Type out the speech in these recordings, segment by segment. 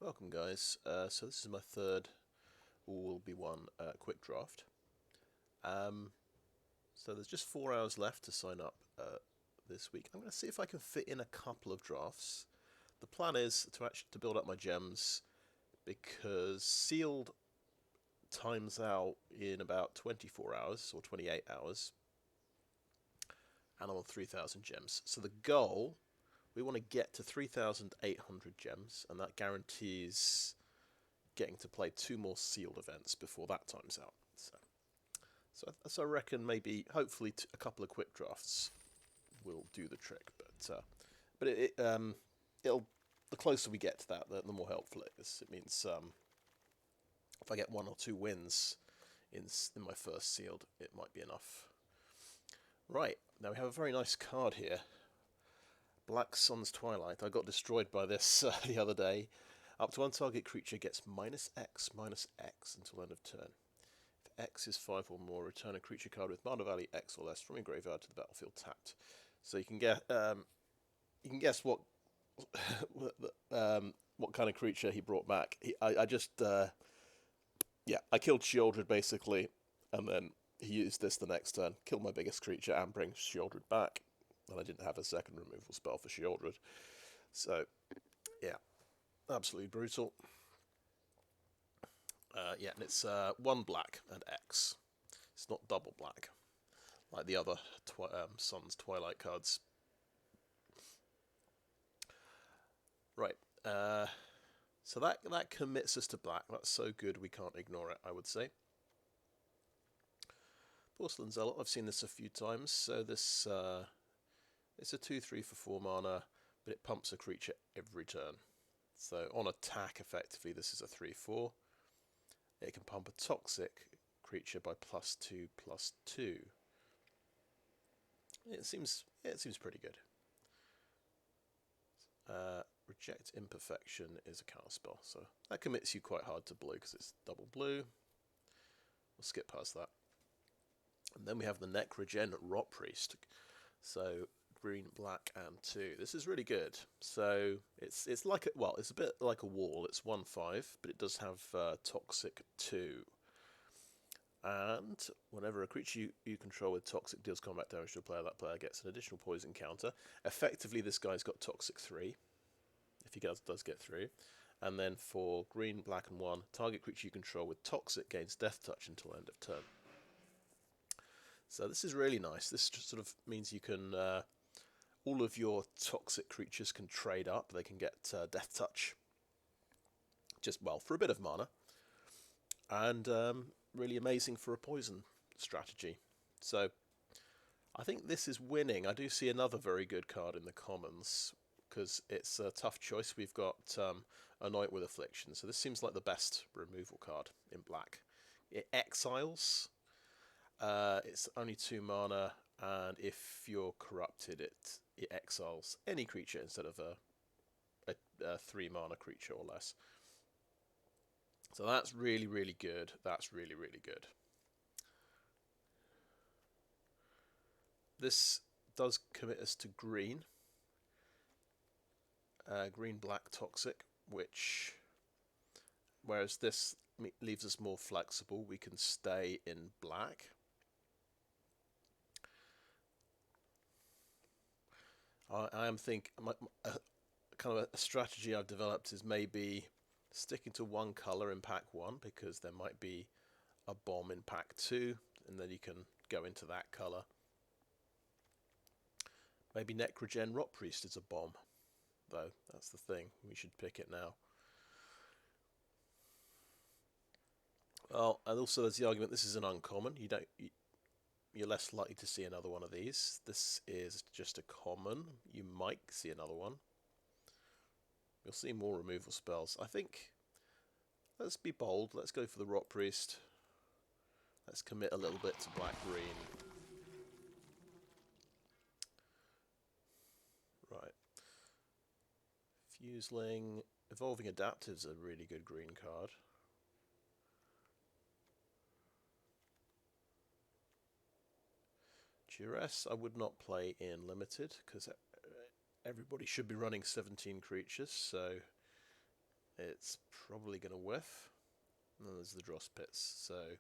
Welcome guys, so this is my third will be one quick draft. So there's just 4 hours left to sign up this week. I'm going to see if I can fit in a couple of drafts. The plan is to build up my gems because sealed times out in about 24 hours or 28 hours and I'm on 3,000 gems. So the goal, we want to get to 3,800 gems, and that guarantees getting to play 2 more sealed events before that time's out. So I reckon maybe, hopefully, a couple of quick drafts will do the trick. But it'll the closer we get to that, the more helpful it is. It means if I get 1 or 2 wins in my first sealed, it might be enough. Right, now we have a very nice card here. Black Sun's Twilight. I got destroyed by this the other day. Up to 1 target creature gets -X until end of turn. If X is 5 or more, return a creature card with mana value X or less from your graveyard to the battlefield tapped. So you can guess what what kind of creature he brought back. I killed Sheoldred basically, and then he used this the next turn, killed my biggest creature and bring Sheoldred back. And I didn't have a second removal spell for Sheoldred. So, yeah, absolutely brutal. And it's 1 black and X. It's not double black, like the other Sun's Twilight cards. Right, so that commits us to black. That's so good we can't ignore it, I would say. Porcelain Zealot, I've seen this a few times, so this... it's a 2/3 for 4 mana, but it pumps a creature every turn. So on attack, effectively, this is a 3/4. It can pump a toxic creature by +2/+2. It seems pretty good. Reject Imperfection is a counterspell, so that commits you quite hard to blue because it's double blue. We'll skip past that. And then we have the Necrogen Rotpriest. So green, black, and 2. This is really good. So it's like it's a bit like a wall. It's 1/5, but it does have toxic 2. And whenever a creature you control with toxic deals combat damage to a player, that player gets an additional poison counter. Effectively, this guy's got toxic 3, if he does get through. And then for green, black, and 1, target creature you control with toxic gains death touch until end of turn. So this is really nice. This just sort of means you can all of your toxic creatures can trade up. They can get death touch, for a bit of mana, and really amazing for a poison strategy. So I think this is winning. I do see another very good card in the commons because it's a tough choice. We've got Anoint with Affliction, so this seems like the best removal card in black. It exiles. It's only 2 mana, and if you're corrupted, it exiles any creature instead of a 3 mana creature or less. So that's really, really good. That's really, really good. This does commit us to green. Green, black, toxic, whereas this leaves us more flexible. We can stay in black. I am thinking, kind of a strategy I've developed is maybe sticking to 1 colour in pack 1 because there might be a bomb in pack 2, and then you can go into that colour. Maybe Necrogen Rotpriest is a bomb, though. That's the thing. We should pick it now. Well, and also there's the argument this is an uncommon. You're less likely to see another one of these. This is just a common. You might see another one. You'll see more removal spells. I think, let's be bold. Let's go for the Rotpriest. Let's commit a little bit to black-green. Right. Fuseling. Evolving Adaptive's a really good green card. Duress I would not play in Limited because everybody should be running 17 creatures, so it's probably going to whiff. And then there's the Dross Pits. So,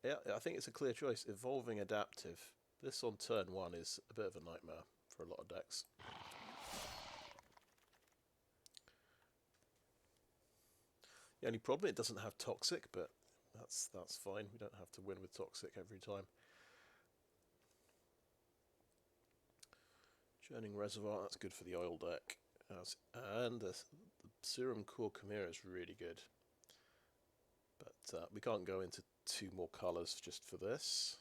yeah, I think it's a clear choice. Evolving Adaptive. This on turn 1 is a bit of a nightmare for a lot of decks. The only problem, it doesn't have Toxic, but that's fine. We don't have to win with Toxic every time. Churning Reservoir, that's good for the oil deck. And the Serum Core Chimera is really good. But we can't go into 2 more colours just for this.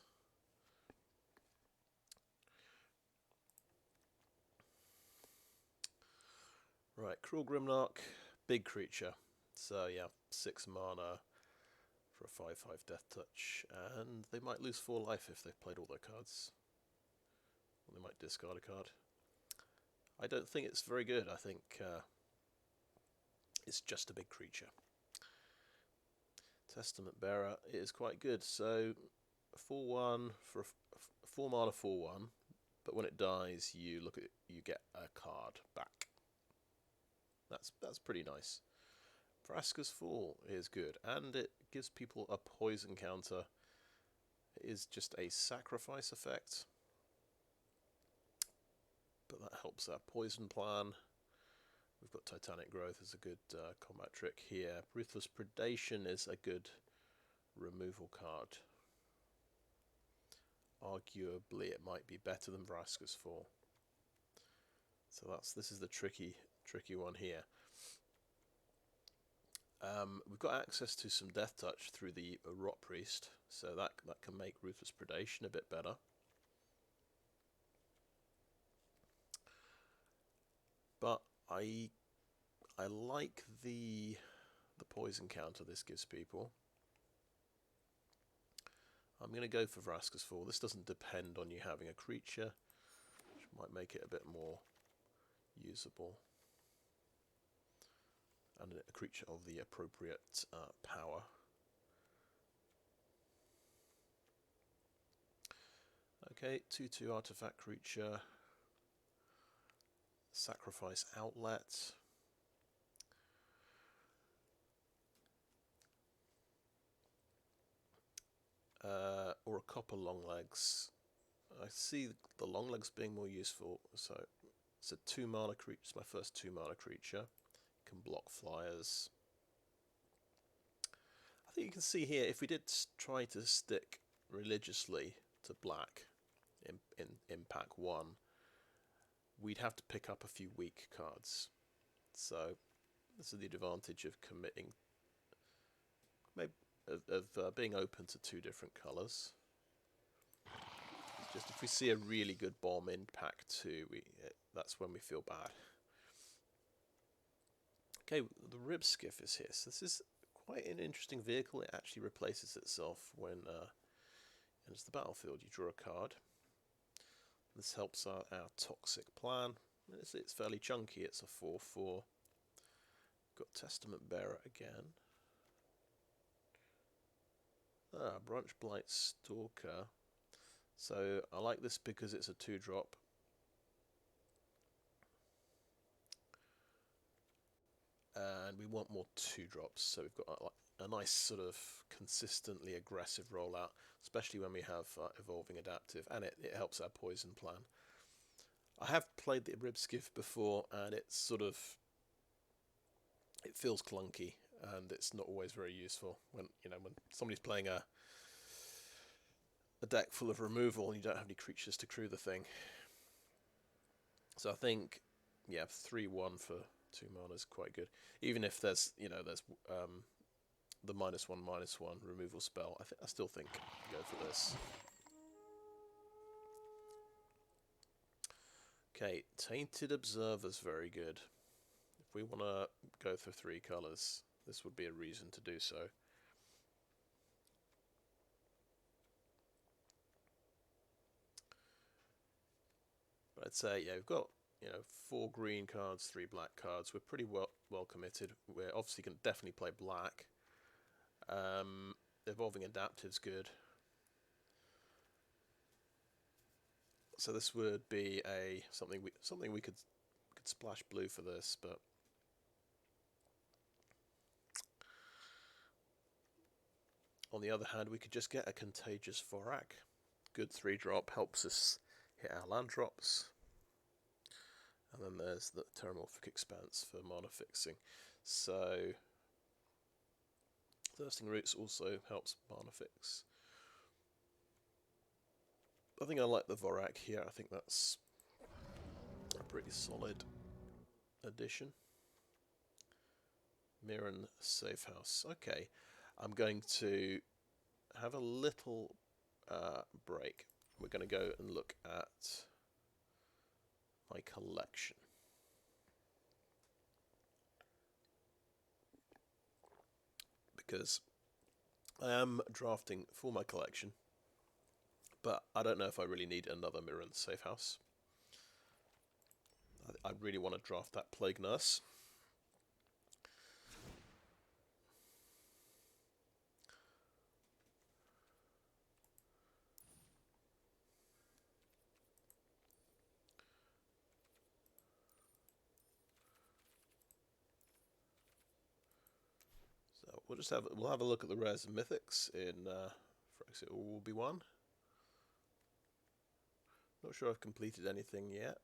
Right, Cruel Grimnarch, big creature. So yeah, 6 mana for a 5/5 Death Touch, and they might lose 4 life if they've played all their cards. Or they might discard a card. I don't think it's very good. I think it's just a big creature. Testament Bearer is quite good. So 4/1 for a 4 mana 4/1, but when it dies, you get a card back. That's pretty nice. Vraska's Fall is good, and it gives people a poison counter. It is just a sacrifice effect, but that helps our poison plan. We've got Titanic Growth as a good combat trick here. Ruthless Predation is a good removal card. Arguably, it might be better than Vraska's Fall. So this is the tricky one here. We've got access to some Death Touch through the Rotpriest, so that can make Ruthless Predation a bit better. But I like the poison counter this gives people. I'm going to go for Vraska's Fall. This doesn't depend on you having a creature, which might make it a bit more usable. And a creature of the appropriate power. Okay, 2/2 artifact creature. Sacrifice Outlet. Or a Copper Longlegs. I see the Longlegs being more useful. So it's a 2 mana creature. It's my first 2 mana creature. Can block flyers. I think you can see here, if we did try to stick religiously to black in pack 1, we'd have to pick up a few weak cards. So this is the advantage of committing, maybe of being open to 2 different colours. Just if we see a really good bomb in pack 2, that's when we feel bad. Okay, the Rib Skiff is here. So this is quite an interesting vehicle. It actually replaces itself when it enters the battlefield. You draw a card. This helps our Toxic plan. It's fairly chunky. It's a 4/4. Got Testament Bearer again. Branchblight Stalker. So I like this because it's a 2-drop. And we want more 2-drops, so we've got a nice sort of consistently aggressive rollout, especially when we have Evolving Adaptive, and it helps our poison plan. I have played the Rib Skiff before, and it's it feels clunky, and it's not always very useful when somebody's playing a deck full of removal and you don't have any creatures to crew the thing. So I think, yeah, 3/1 for 2 mana is quite good. Even if there's the -1/-1 removal spell, I still think go for this. Okay, Tainted Observer's very good. If we want to go for 3 colours, this would be a reason to do so. But I'd say, yeah, we've got 4 green cards, 3 black cards. We're pretty well committed. We're obviously going to definitely play black. Evolving Adaptive's good. So this would be something we could splash blue for this, but on the other hand, we could just get a Contagious Vorrac. Good 3-drop, helps us hit our land drops. And then there's the Terramorphic Expanse for mana fixing. So, Thirsting Roots also helps mana fix. I think I like the Vorrac here. I think that's a pretty solid addition. Mirren Safe House. Okay, I'm going to have a little break. We're going to go and look at my collection. Because I am drafting for my collection, but I don't know if I really need another Mirren Safe House. I really want to draft that Plague Nurse. So we'll have a look at the rares and mythics in Frexit will be one. Not sure I've completed anything yet.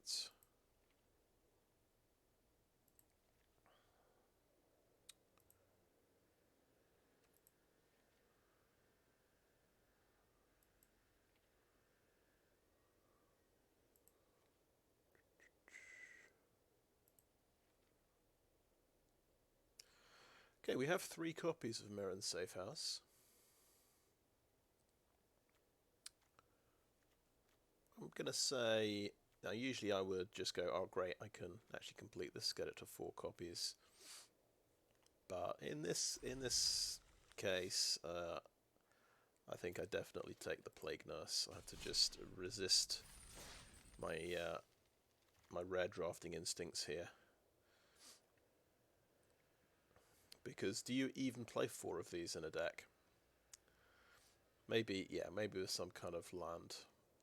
Okay, we have 3 copies of Mirren Safe House. I'm going to say, now usually I would just go, oh great, I can actually complete this, get it to 4 copies. But in this case, I think I definitely take the Plague Nurse. I have to just resist my my rare drafting instincts here. Because do you even play 4 of these in a deck? Maybe, yeah, maybe with some kind of land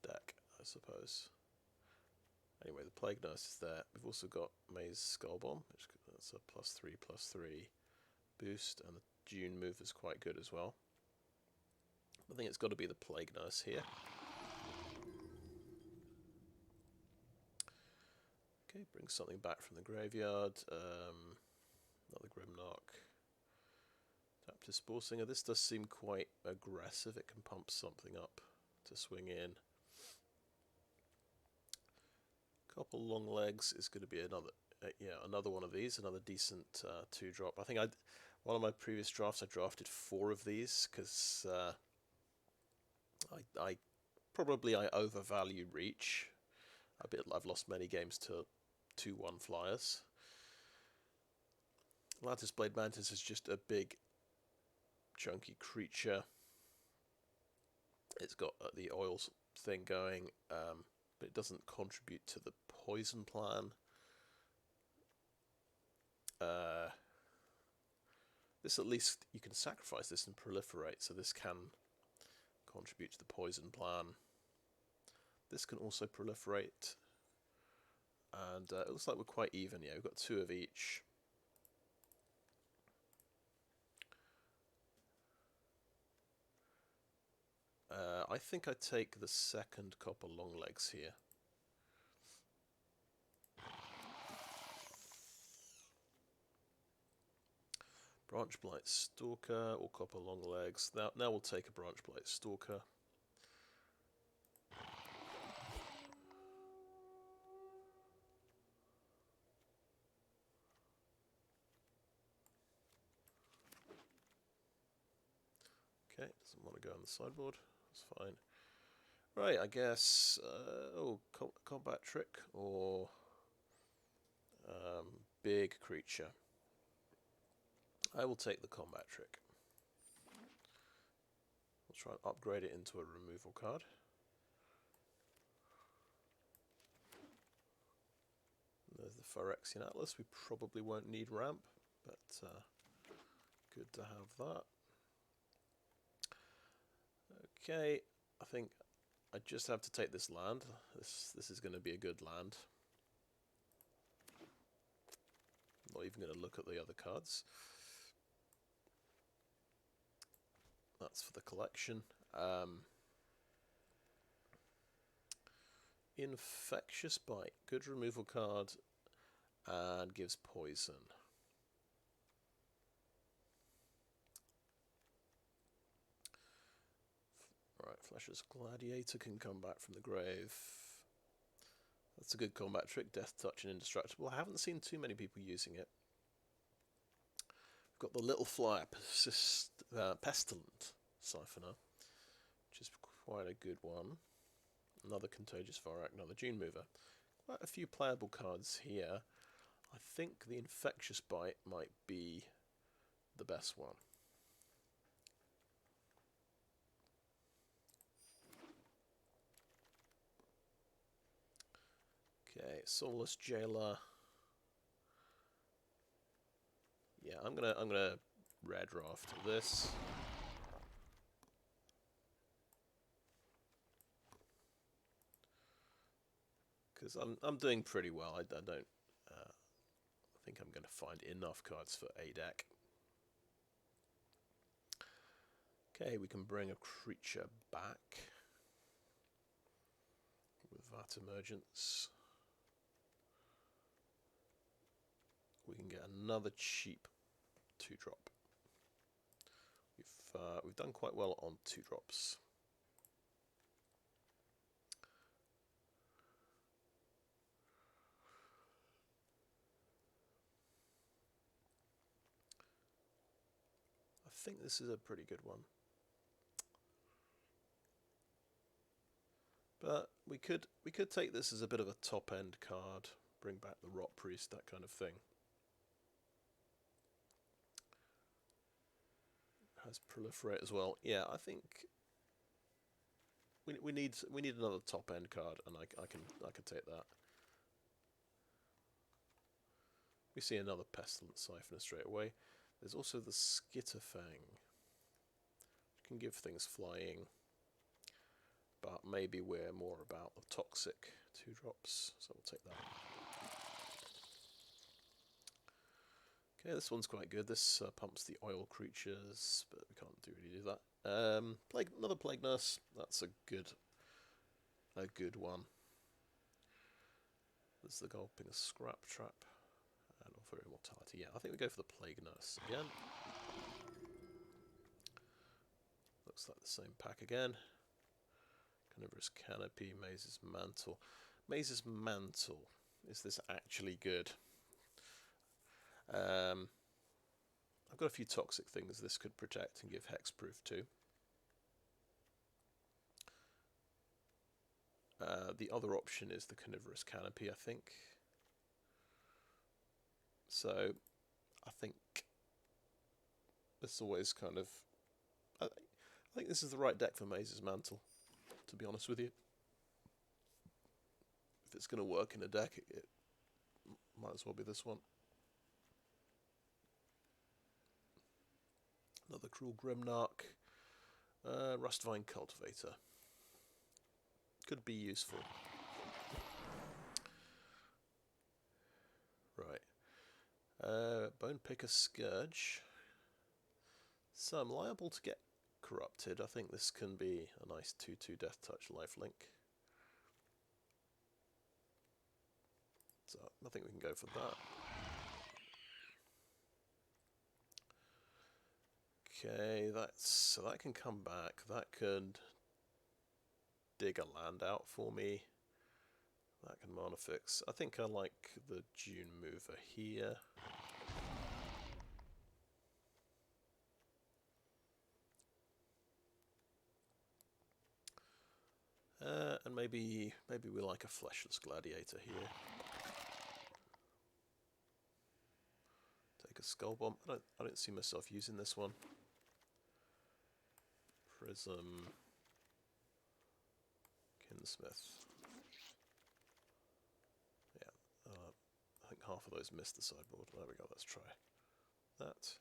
deck, I suppose. Anyway, the Plague Nurse is there. We've also got Maze Skull Bomb, which that's a +3/+3 boost, and the Dune Mover is quite good as well. I think it's got to be the Plague Nurse here. Okay, bring something back from the graveyard. Another Grimnock. Adaptive Spore Singer. This does seem quite aggressive. It can pump something up to swing in. Copper Longlegs is going to be another one of these. Another decent 2-drop. I think one of my previous drafts I drafted 4 of these because I overvalue reach. I've lost many games to 2/1 flyers. Lattice Blade Mantis is just a big, chunky creature. It's got the oil thing going, but it doesn't contribute to the poison plan. This, at least, you can sacrifice this and proliferate, so this can contribute to the poison plan. This can also proliferate, and it looks like we're quite even. Yeah, we've got 2 of each. I think I take the second Copper Longlegs here. Branchblight Stalker or Copper Longlegs. Now we'll take a Branchblight Stalker. Okay, doesn't want to go on the sideboard. That's fine. Right, I guess. Combat Trick or big creature. I will take the Combat Trick. We'll try and upgrade it into a removal card. There's the Phyrexian Atlas. We probably won't need ramp, but good to have that. Okay, I think I just have to take this land. This is going to be a good land. Not even going to look at the other cards. That's for the collection. Infectious Bite. Good removal card and gives poison. Right, Fleshless Gladiator can come back from the grave. That's a good combat trick. Death Touch and Indestructible. I haven't seen too many people using it. We've got the little flyer, Pestilent Syphoner, which is quite a good one. Another Contagious Vorrac, another Dune Mover. Quite a few playable cards here. I think the Infectious Bite might be the best one. Okay, Soulless Jailer. Yeah, I'm gonna red draft this. Because I'm doing pretty well. I don't think I'm going to find enough cards for a deck. Okay, we can bring a creature back with Vat Emergence. We can get another cheap 2-drop. We've done quite well on 2-drops. I think this is a pretty good one. But we could take this as a bit of a top end card, bring back the Rotpriest, that kind of thing. Has Proliferate as well. Yeah, I think we need another top end card, and I can take that. We see another Pestilent Syphoner straight away. There's also the Skitterfang, which can give things flying, but maybe we're more about the toxic 2-drops, so we'll take that. Okay, this one's quite good. This pumps the oil creatures, but we can't really do that. Another Plague Nurse. That's a good one. There's the Golgari Scrap Trap. And offer Immortality. Yeah, I think we go for the Plague Nurse again. Looks like the same pack again. Carnivorous Canopy, Maze's Mantle. Maze's Mantle. Is this actually good? I've got a few toxic things this could protect and give hexproof too. The other option is the Carnivorous Canopy, I think. So, I think this always kind of... I think this is the right deck for Maze's Mantle, to be honest with you. If it's going to work in a deck, it might as well be this one. Another Cruel Grimnarch. Rustvine Cultivator. Could be useful. Right. Bonepicker Skirge. So I'm liable to get corrupted. I think this can be a nice 2/2 Death Touch lifelink. So I think we can go for that. Okay, so that can come back. That could dig a land out for me. That can mana fix. I think I like the Dune Mover here. And maybe we like a Fleshless Gladiator here. Take a Skull Bomb. I don't see myself using this one. Prism. Kinsmith. Yeah, I think half of those missed the sideboard. There we go, let's try that.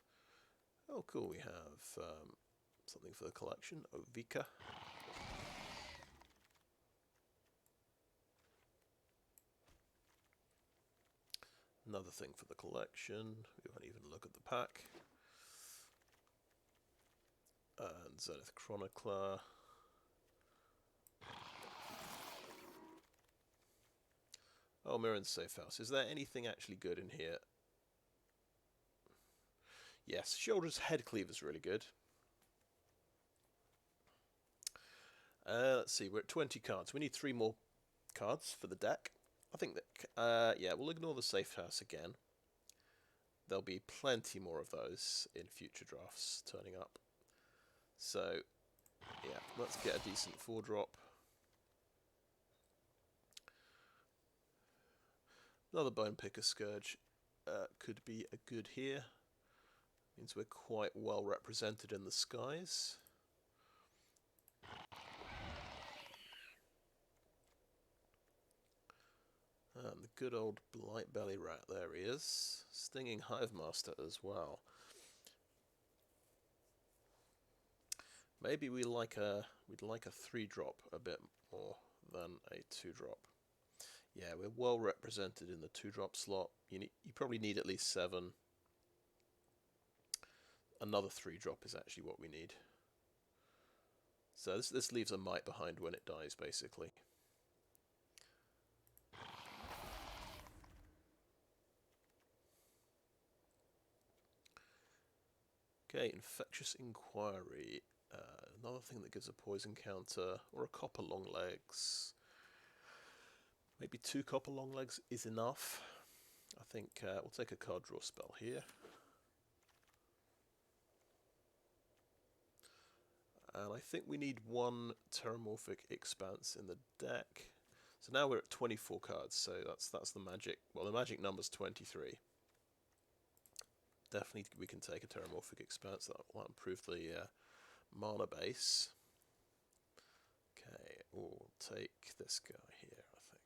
Oh cool, we have something for the collection. Ovika. Another thing for the collection. We won't even look at the pack. And Zenith Chronicler. Oh, Mirren's Safe House. Is there anything actually good in here? Yes, Sheoldred's Headcleaver is really good. Let's see, we're at 20 cards. We need 3 more cards for the deck. I think that, yeah, we'll ignore the Safe House again. There'll be plenty more of those in future drafts turning up. So, yeah, let's get a decent 4-drop. Another Bonepicker Skirge could be a good here. Means we're quite well represented in the skies. The good old Blight Belly Rat, there he is. Stinging Hivemaster as well. Maybe we'd like a 3-drop a bit more than a 2-drop. Yeah, we're well represented in the 2-drop slot. You probably need at least 7. Another 3-drop is actually what we need. So this leaves a mite behind when it dies, basically. Okay, Infectious Inquiry. Another thing that gives a poison counter, or a Copper Longlegs. Maybe 2 Copper Longlegs is enough. I think we'll take a card draw spell here. And I think we need 1 Terramorphic Expanse in the deck. So now we're at 24 cards, so that's the magic. Well, the magic number's 23. Definitely we can take a Terramorphic Expanse. That will improve the mana base. Okay, we'll take this guy here, I think.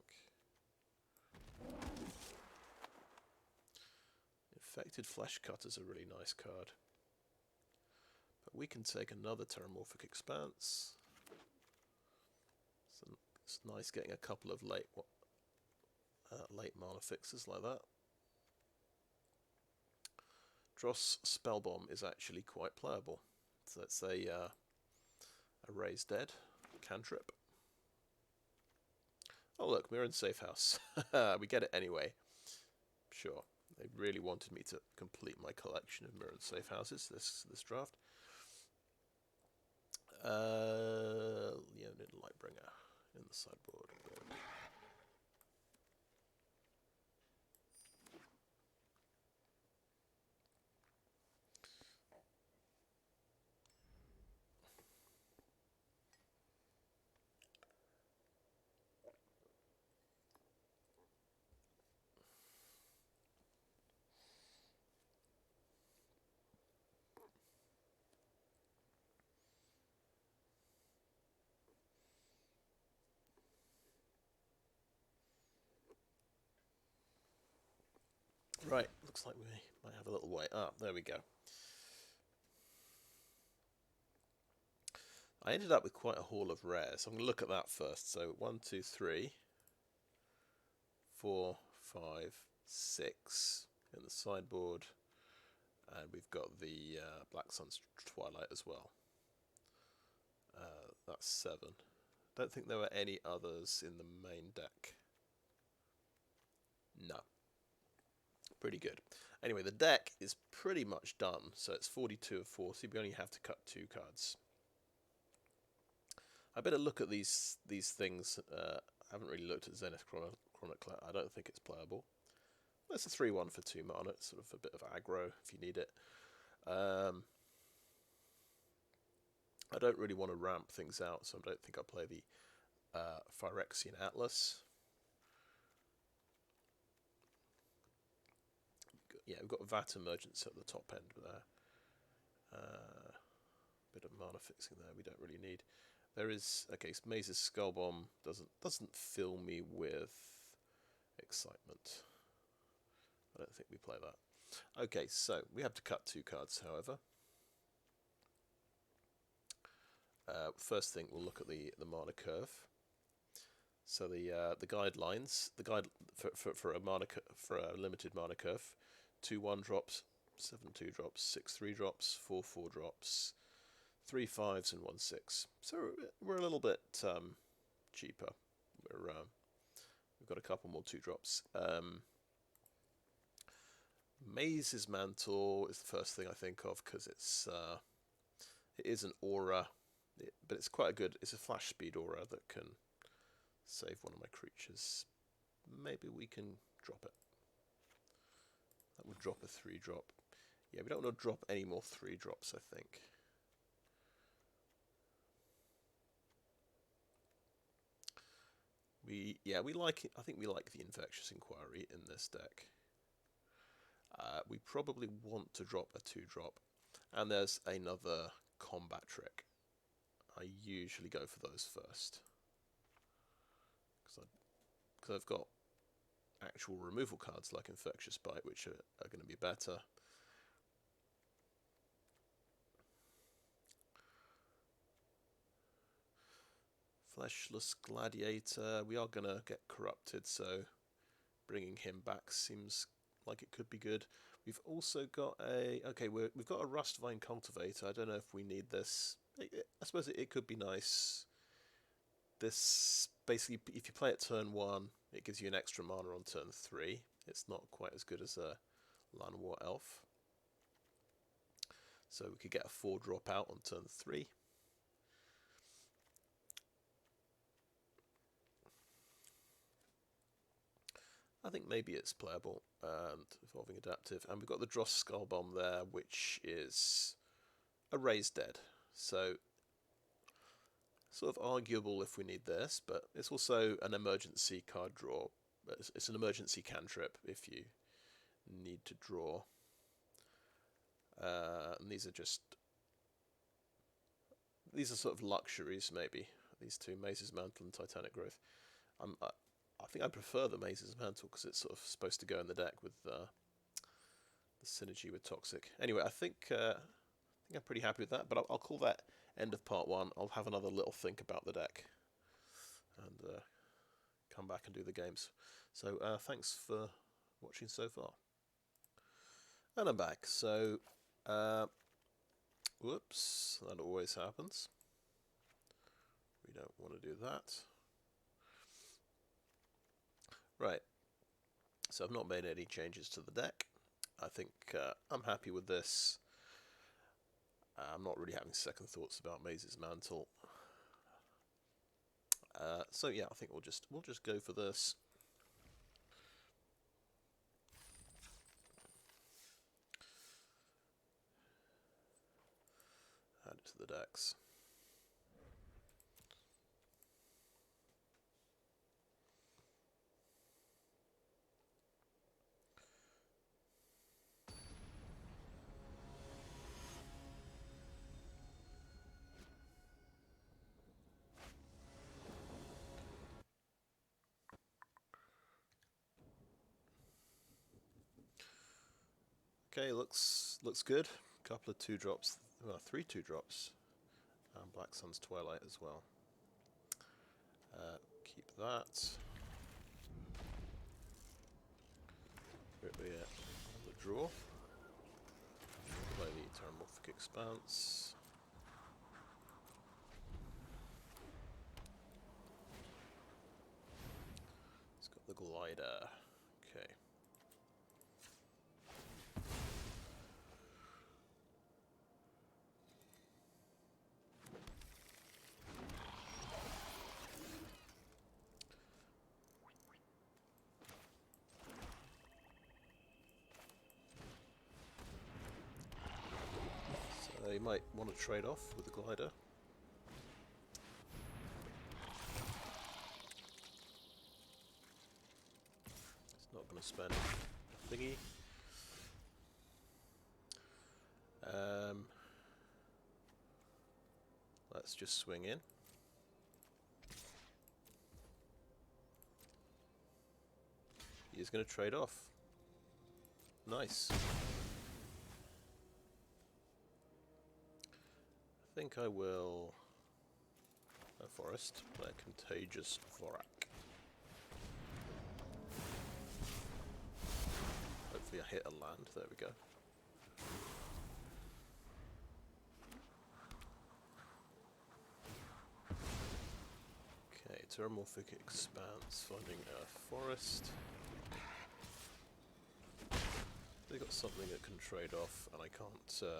Infected Flesh Cutter's a really nice card. But we can take another Terramorphic Expanse. So it's nice getting a couple of late mana fixes like that. Dross Spellbomb is actually quite playable. So let's a Raise Dead cantrip. Oh look, we're in Safe House. We get it anyway. Sure, they really wanted me to complete my collection of Mirror and Safe Houses this draft. Leonid Lightbringer in the sideboard. Right, looks like we might have a little way up. There we go. I ended up with quite a haul of rares. I'm going to look at that first. So 1, 2, 3, 4, 5, 6 in the sideboard. And we've got the Black Sun's Twilight as well. That's 7. Don't think there were any others in the main deck. No. Pretty good. Anyway, the deck is pretty much done. So it's 42 of 40. We only have to cut 2 cards. I better look at these things. I haven't really looked at Zenith Chronicler. I don't think it's playable. That's a 3-1 for 2 mana. It's sort of a bit of aggro if you need it. I don't really want to ramp things out, so I don't think I'll play the Phyrexian Atlas. Yeah, we've got Vat Emergence at the top end there. Bit of mana fixing there we don't really need. There is, okay, so Maze's Skull Bomb doesn't fill me with excitement. I don't think we play that. Okay, so we have to cut 2 cards, however. First thing, we'll look at the mana curve. So the guidelines, the guide for a limited mana curve: 2 1-drops, 7 2-drops, 6 3-drops, 4 4-drops, 3 5s and 1 6. So we're a little bit cheaper. We've got a couple more 2-drops. Maze's Mantle is the first thing I think of because it is an aura, but it's quite a good. It's a flash speed aura that can save one of my creatures. Maybe we can drop it. That would drop a 3-drop. Yeah, we don't want to drop any more 3-drops, I think. We like it. I think we like the Infectious Inquiry in this deck. We probably want to drop a 2-drop, and there's another combat trick. I usually go for those first because I've got actual removal cards like Infectious Bite, which are going to be better. Fleshless Gladiator, we are going to get corrupted, so bringing him back seems like it could be good. We've also got we've got a Rustvine Cultivator. I don't know if we need this. I suppose it could be nice. This, basically, if you play it turn 1, it gives you an extra mana on turn 3. It's not quite as good as a Llanowar Elf. So we could get a 4-drop out on turn 3. I think maybe it's playable and Evolving Adaptive. And we've got the Dross Skullbomb there, which is a raised dead. So, sort of arguable if we need this, but it's also an emergency card draw. It's an emergency cantrip if you need to draw. And these are sort of luxuries, maybe. These two, Maze's Mantle and Titanic Growth. I think I prefer the Maze's Mantle because it's sort of supposed to go in the deck with the synergy with Toxic. Anyway, I think I'm pretty happy with that, but I'll call that end of part 1. I'll have another little think about the deck and come back and do the games. So thanks for watching so far. And I'm back. So, whoops, that always happens. We don't want to do that. Right, so I've not made any changes to the deck. I think I'm happy with this. I'm not really having second thoughts about Maze's Mantle. So yeah, I think we'll just go for this. Add it to the decks. Okay, looks good. Couple of 2-drops, well, 3 2-drops. Black Sun's Twilight as well. Keep that. Quickly the draw. Play the Terramorphic Expanse. It's got the Glider. Okay. You might want to trade off with the Glider. It's not going to spend a thingy. Let's just swing in. He's going to trade off. Nice. I think I will Forest, play Contagious Vorrac. Hopefully I hit a land, there we go. Terramorphic Expanse, finding a forest. They got something that can trade off, and I can't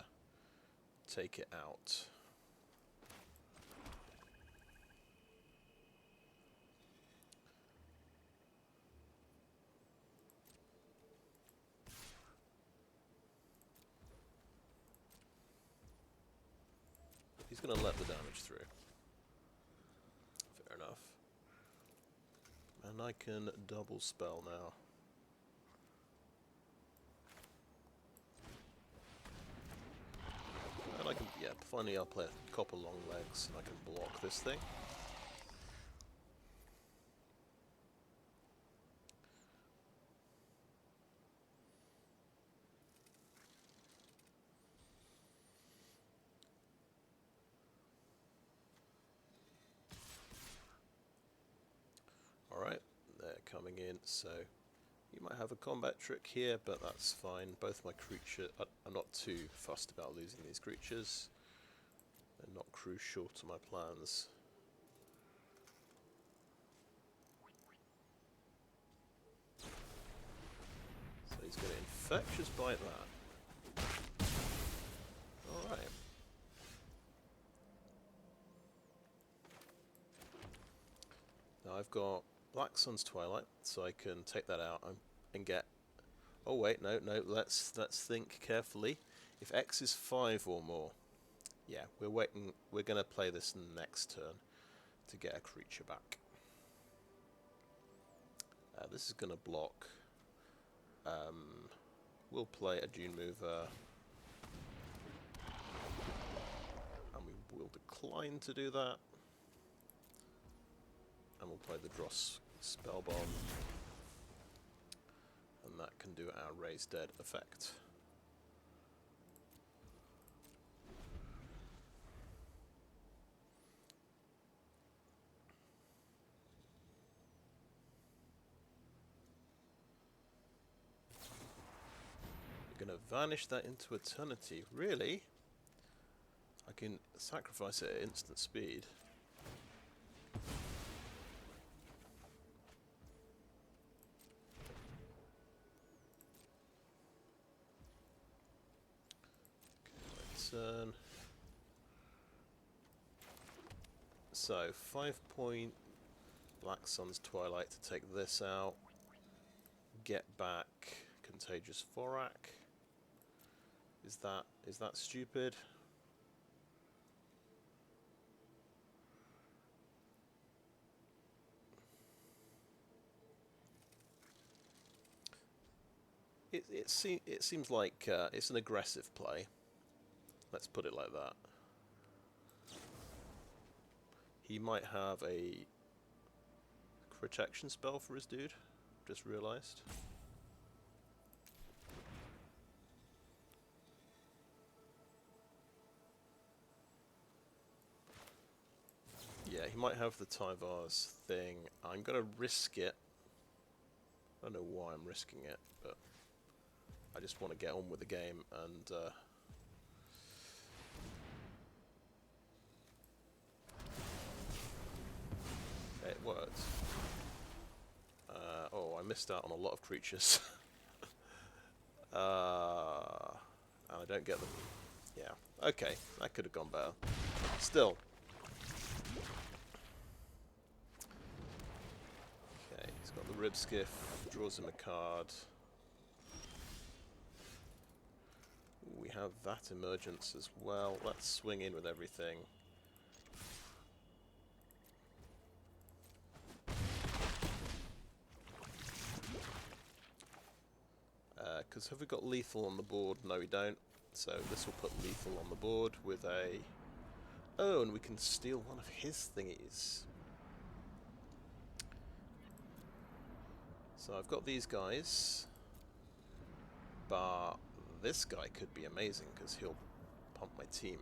take it out. He's going to let the damage through. Fair enough. And I can double spell now. And I can, yeah, finally I'll play Copper Longlegs and I can block this thing. Alright, they're coming in, so you might have a combat trick here, but that's fine. Both my creatures, I'm not too fussed about losing these creatures. They're not crucial to my plans. So he's going to Infectious Bite that. Alright. Now I've got Black Sun's Twilight, so I can take that out and get... Oh wait, no, let's think carefully. If X is 5 or more, yeah, we're going to play this next turn to get a creature back. This is going to block. We'll play a Dune Mover. And we will decline to do that. And we'll play the Dross Spellbomb. And that can do our Raise Dead effect. We're going to vanish that into eternity. Really? I can sacrifice it at instant speed. Turn. So 5-point Black Sun's Twilight to take this out. Get back Contagious Vorrac. Is that stupid? It seems like it's an aggressive play. Let's put it like that. He might have a protection spell for his dude. Just realised. Yeah, he might have the Tyvar's thing. I'm going to risk it. I don't know why I'm risking it, but I just want to get on with the game and... it worked. Oh, I missed out on a lot of creatures. And I don't get them. Yeah, okay, that could have gone better. Still. Okay, he's got the Rib Skiff, draws him a card. We have Vat Emergence as well. Let's swing in with everything. Because have we got lethal on the board? No, we don't. So this will put lethal on the board with a... Oh, and we can steal one of his thingies. So I've got these guys. But this guy could be amazing because he'll pump my team.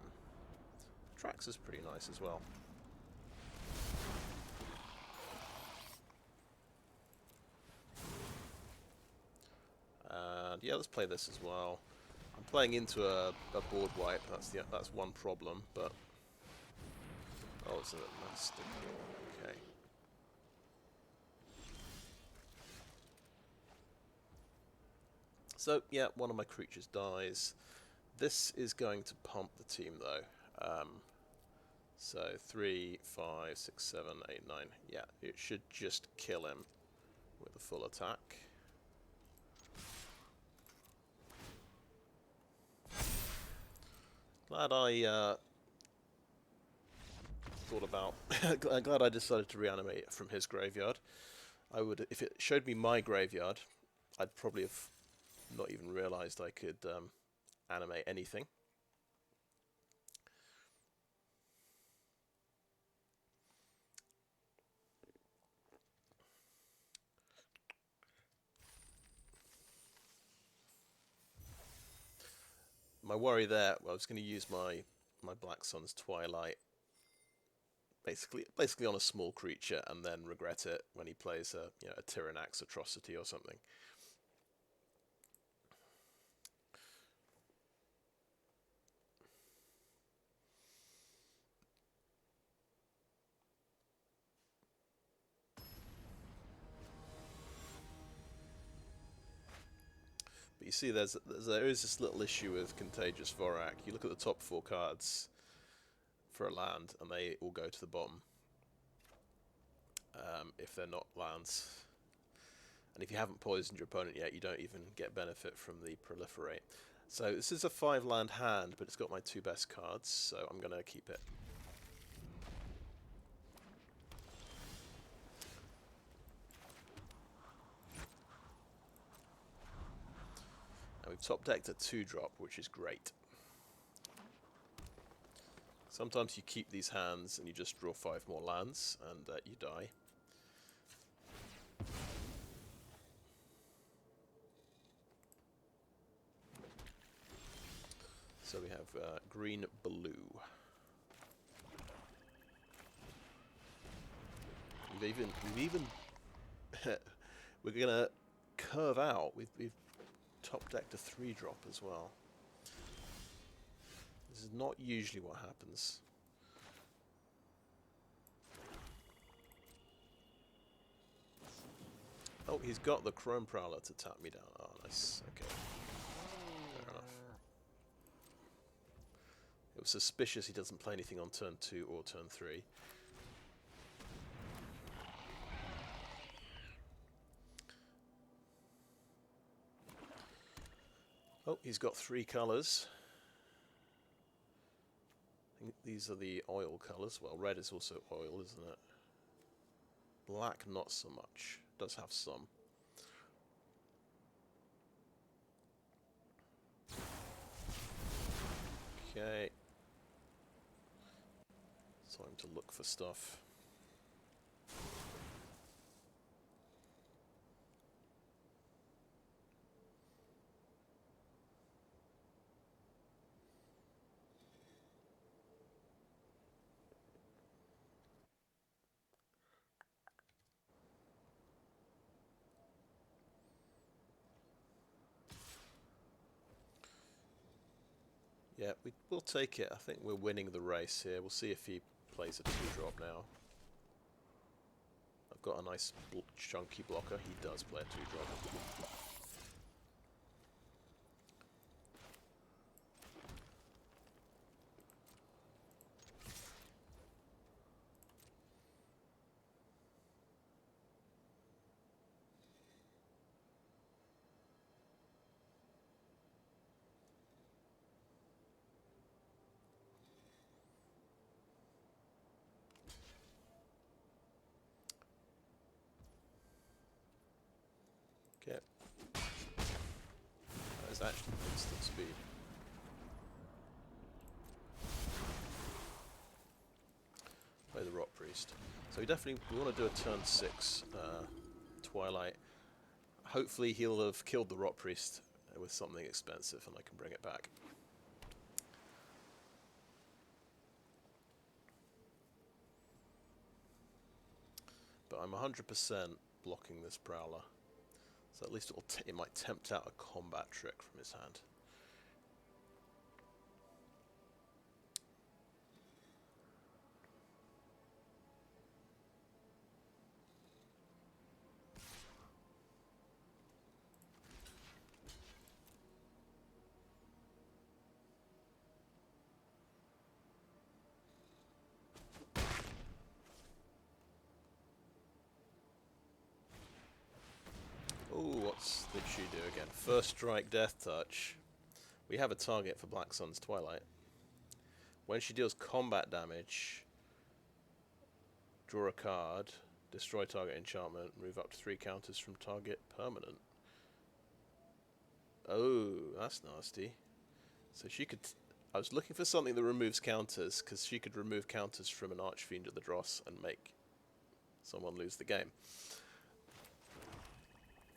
Trax is pretty nice as well. And yeah, let's play this as well. I'm playing into a board wipe. That's one problem, but oh, it's a nasty. Okay. So, yeah, one of my creatures dies. This is going to pump the team, though. So, 3, 5, 6, 7, 8, 9. Yeah, it should just kill him with a full attack. Glad I thought about... glad I decided to reanimate it from his graveyard. I would, if it showed me my graveyard, I'd probably have not even realised I could animate anything. My worry there, well, I was going to use my Black Sun's Twilight basically on a small creature and then regret it when he plays a Tyrannax Atrocity or something. But you see, there is this little issue with Contagious Vorrac. You look at the top 4 cards for a land, and they all go to the bottom if they're not lands. And if you haven't poisoned your opponent yet, you don't even get benefit from the Proliferate. So this is a 5-land hand, but it's got my 2 best cards, so I'm going to keep it. And we've top decked a 2-drop, which is great. Sometimes you keep these hands and you just draw 5 more lands and you die. So we have green, blue. We've even we're gonna curve out. We've top decked a 3-drop as well. This is not usually what happens. Oh, he's got the Chrome Prowler to tap me down. Oh, nice. Okay. Fair enough. It was suspicious he doesn't play anything on turn 2 or turn 3. Oh, he's got 3 colours. I think these are the oil colours. Well, red is also oil, isn't it? Black, not so much. Does have some. Okay. Time to look for stuff. Yeah, we'll take it. I think we're winning the race here. We'll see if he plays a 2-drop now. I've got a nice chunky blocker. He does play a 2-drop. Okay. That is actually instant speed. Play the Rotpriest. So we want to do a turn 6 Twilight. Hopefully he'll have killed the Rotpriest with something expensive and I can bring it back. But I'm 100% blocking this Prowler. So at least it might tempt out a combat trick from his hand. What did she do again? First strike, death touch. We have a target for Black Sun's Twilight. When she deals combat damage, draw a card, destroy target enchantment, move up to 3 counters from target permanent. Oh, that's nasty. So she could... I was looking for something that removes counters, because she could remove counters from an Archfiend of the Dross and make someone lose the game.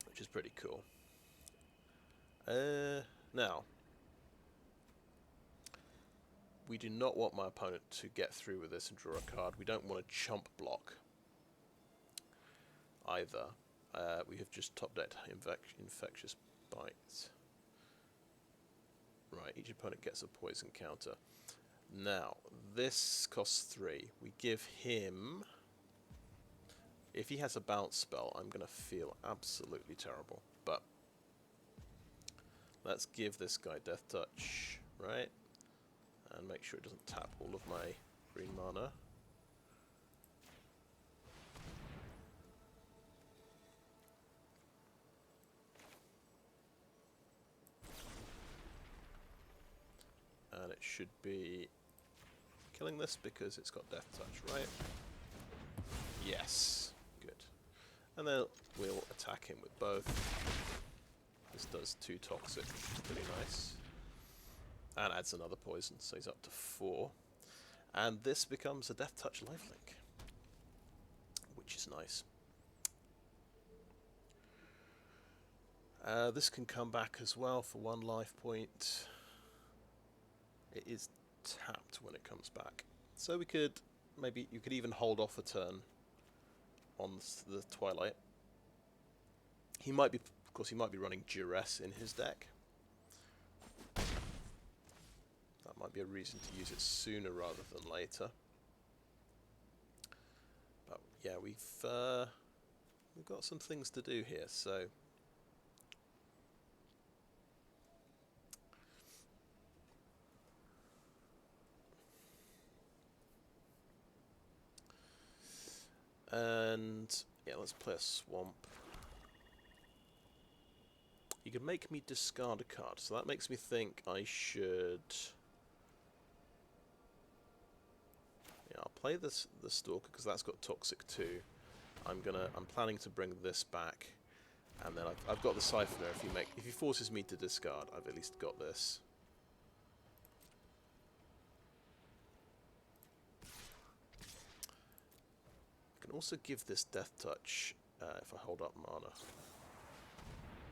Which is pretty cool. Now, we do not want my opponent to get through with this and draw a card. We don't want a chump block either. We have just top-decked Infectious Bite. Right, each opponent gets a poison counter. Now, this costs 3. We give him... If he has a bounce spell, I'm going to feel absolutely terrible. But let's give this guy Death Touch, right? And make sure it doesn't tap all of my green mana. And it should be killing this because it's got Death Touch, right? Yes. Good. And then we'll attack him with both. This does 2 toxic, which is pretty nice. And adds another poison, so he's up to 4. And this becomes a Death Touch lifelink, which is nice. This can come back as well for 1 life point. It is tapped when it comes back. So we could, maybe you could even hold off a turn on the Twilight. He might be, of course, he might be running Duress in his deck. That might be a reason to use it sooner rather than later. But yeah, we've got some things to do here, so. And yeah, let's play a swamp. You can make me discard a card, so that makes me think I should. Yeah, I'll play the Stalker because that's got Toxic too. I'm planning to bring this back, and then I've got the Syphoner. If he forces me to discard, I've at least got this. Also give this Death Touch if I hold up mana.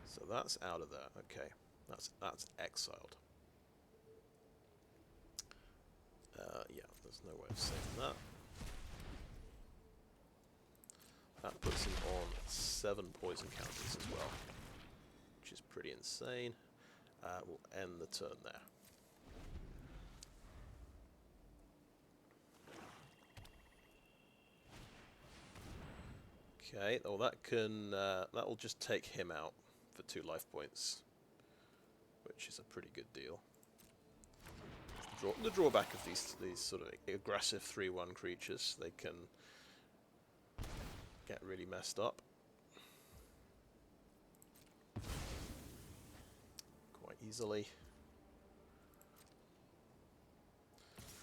So that's out of there. Okay, that's exiled. Yeah, there's no way of saving that. That puts him on 7 poison counters as well, which is pretty insane. We'll end the turn there. Okay, well that will just take him out for 2 life points, which is a pretty good deal. The drawback of these sort of aggressive 3/1 creatures, they can get really messed up quite easily.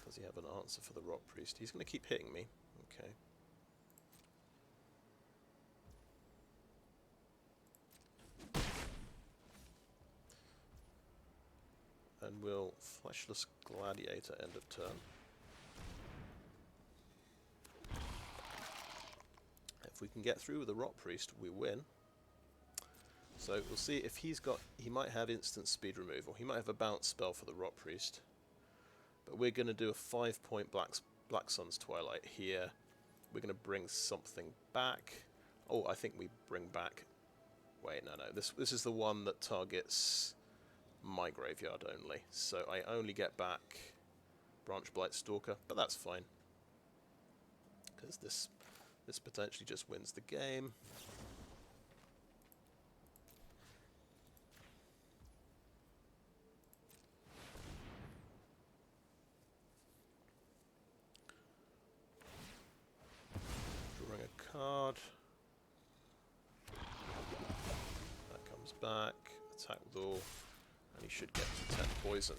Does he have an answer for the Rotpriest? He's going to keep hitting me. Okay. And we'll Fleshless Gladiator end of turn. If we can get through with the Rotpriest, we win. So we'll see if he might have instant speed removal. He might have a bounce spell for the Rotpriest. But we're going to do a 5-point Black Sun's Twilight here. We're going to bring something back. Oh, I think we bring back... Wait, no. This is the one that targets my graveyard only, so I only get back Branchblight Stalker, but that's fine because this potentially just wins the game. Drawing a card. That comes back, attack with all, and he should get to 10 poison.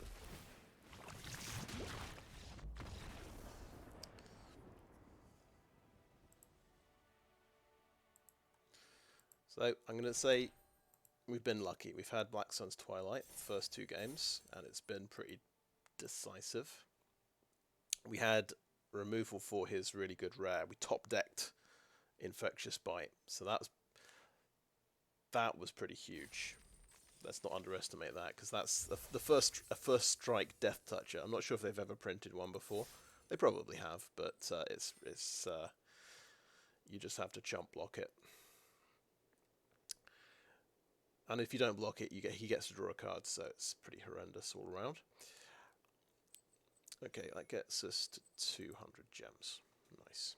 So I'm going to say we've been lucky. We've had Black Sun's Twilight first 2 games, and it's been pretty decisive. We had removal for his really good rare. We top-decked Infectious Bite, so that was pretty huge. Let's not underestimate that, because that's the first strike Death Toucher. I'm not sure if they've ever printed one before. They probably have, but it's you just have to chump block it. And if you don't block it, he gets to draw a card, so it's pretty horrendous all around. Okay, that gets us to 200 gems. Nice.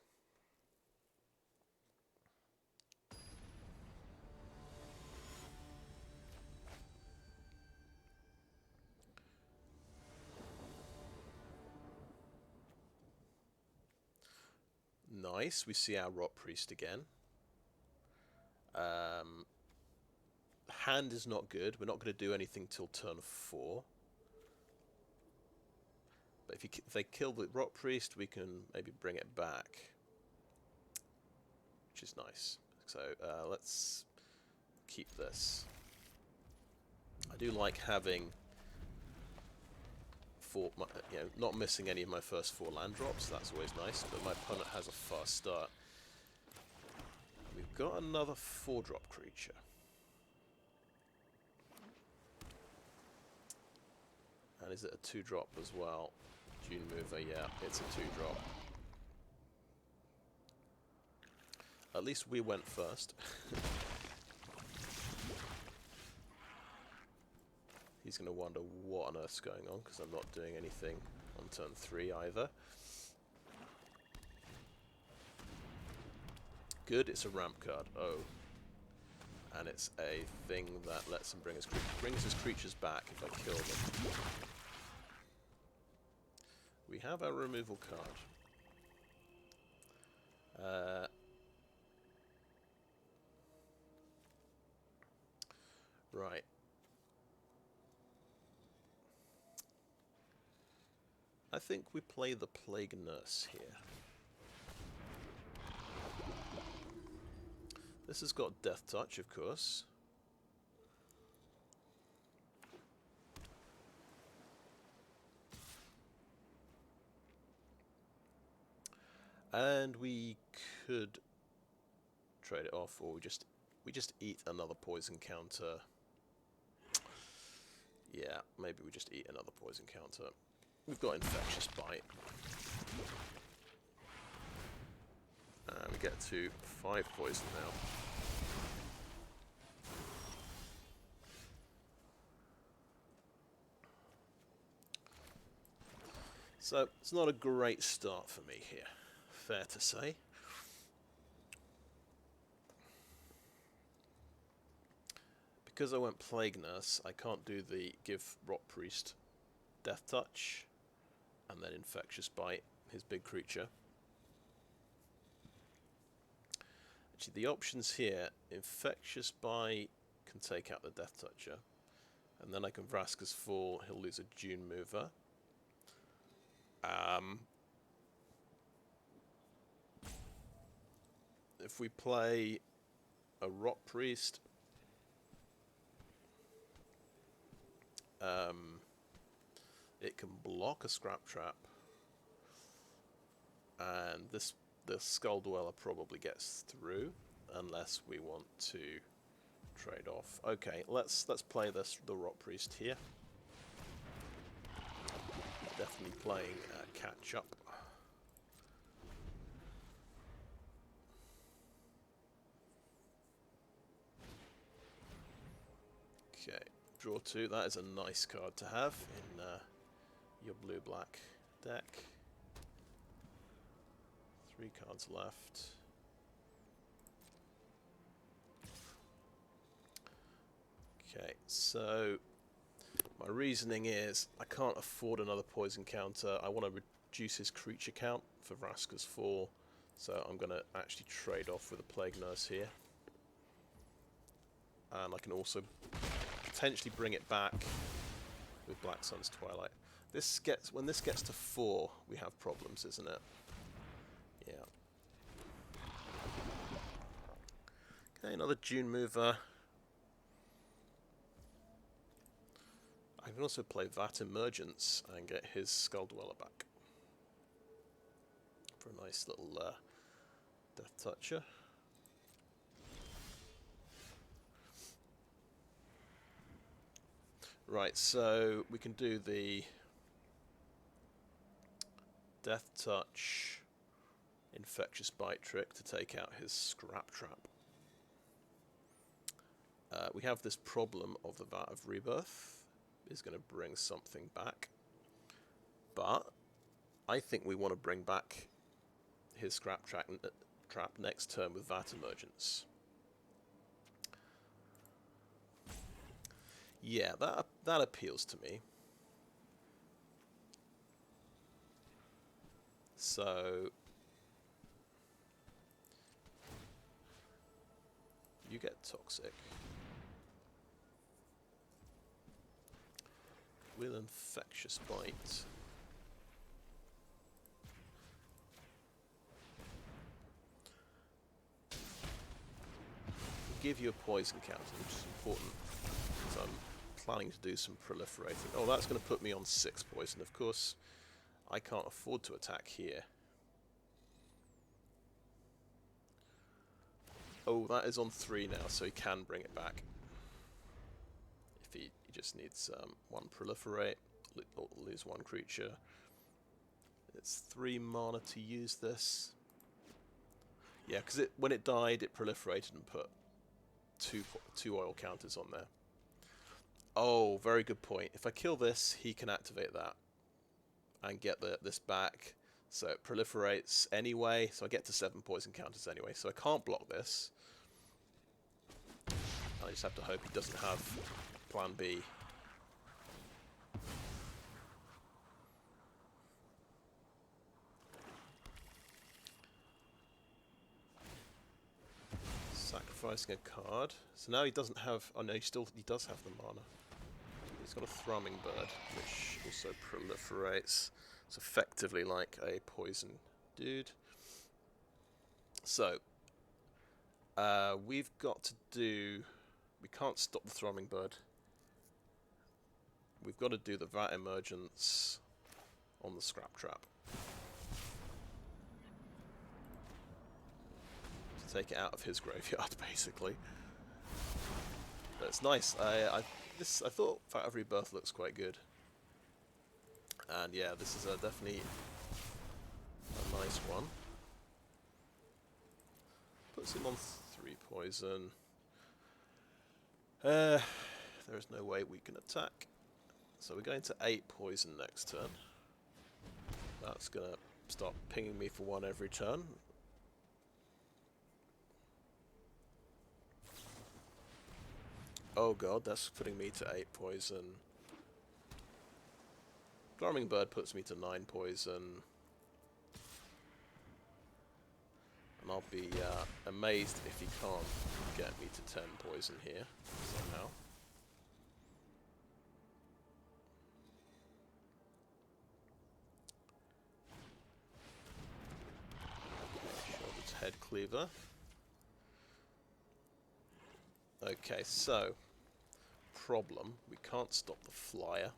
Nice, we see our Rotpriest again. Hand is not good. We're not going to do anything till turn 4. But if they kill the Rotpriest, we can maybe bring it back, which is nice. So let's keep this. I do like having not missing any of my first 4 land drops. That's always nice. But my opponent has a fast start. We've got another 4-drop creature. And is it a 2-drop as well? Dune Mover, yeah, it's a 2-drop. At least we went first. He's going to wonder what on earth's going on, because I'm not doing anything on turn 3 either. Good, it's a ramp card. Oh. And it's a thing that lets him brings his creatures back if I kill them. We have our removal card. Right. I think we play the Plague Nurse here. This has got Death Touch, of course. And we could trade it off, or we just eat another poison counter. Yeah, maybe we just eat another poison counter. We've got Infectious Bite. And we get to 5 poison now. So, it's not a great start for me here, fair to say. Because I went Plague Nurse, I can't do the give Rotpriest Death Touch, and then Infectious Bite, his big creature. Actually, the options here, Infectious Bite can take out the Death Toucher, and then I can Vraska's Fall, he'll lose a Dune Mover. If we play a Rotpriest, it can block a Scrap Trap, and the Skull Dweller probably gets through, unless we want to trade off. Okay, let's play the Rotpriest here. Definitely playing catch up. Okay, draw 2. That is a nice card to have in your blue-black deck. 3 cards left. Okay, so my reasoning is I can't afford another poison counter. I want to reduce his creature count for Vraska's Fall, so I'm going to actually trade off with a Plague Nurse here. and I can also potentially bring it back with Black Sun's Twilight. When this gets to 4, we have problems, isn't it? Yeah. Okay, another Dune Mover. I can also play Vat Emergence and get his Skull Dweller back for a nice little Death Toucher. Right, so we can do the Death Touch Infectious Bite trick to take out his Scrap Trap. We have this problem of the Vat of Rebirth is going to bring something back, but I think we want to bring back his Scrap Trap next turn with Vat Emergence. Yeah, that appeals to me. So you get Toxic with Infectious Bite. Give you a poison counter, which is important. So I'm planning to do some proliferating. Oh, that's going to put me on 6 poison. Of course, I can't afford to attack here. Oh, that is on 3 now, so he can bring it back. If he just needs 1 proliferate, lose 1 creature. It's 3 mana to use this. Yeah, because when it died, it proliferated and put two oil counters on there. Oh, very good point. If I kill this, he can activate that and get this back. So it proliferates anyway, so I get to 7 poison counters anyway. So I can't block this. I just have to hope he doesn't have plan B. Sacrificing a card. So now he doesn't have... Oh no, he does have the mana. He's got a Thrumming Bird, which also proliferates. It's effectively like a poison dude. So, we've got to do... We can't stop the Thrumming Bird. We've got to do the Vat Emergence on the Scrap Trap. To take it out of his graveyard, basically. But it's nice. I thought Vat of Rebirth looks quite good. And yeah, this is definitely a nice one. Puts him on 3 poison. There is no way we can attack. So we're going to 8 poison next turn. That's going to start pinging me for 1 every turn. Oh god, that's putting me to 8 poison. Thrumming Bird puts me to 9 poison. And I'll be amazed if he can't get me to 10 poison here, somehow. Sheoldred's Headcleaver. Okay, so problem, we can't stop the flyer.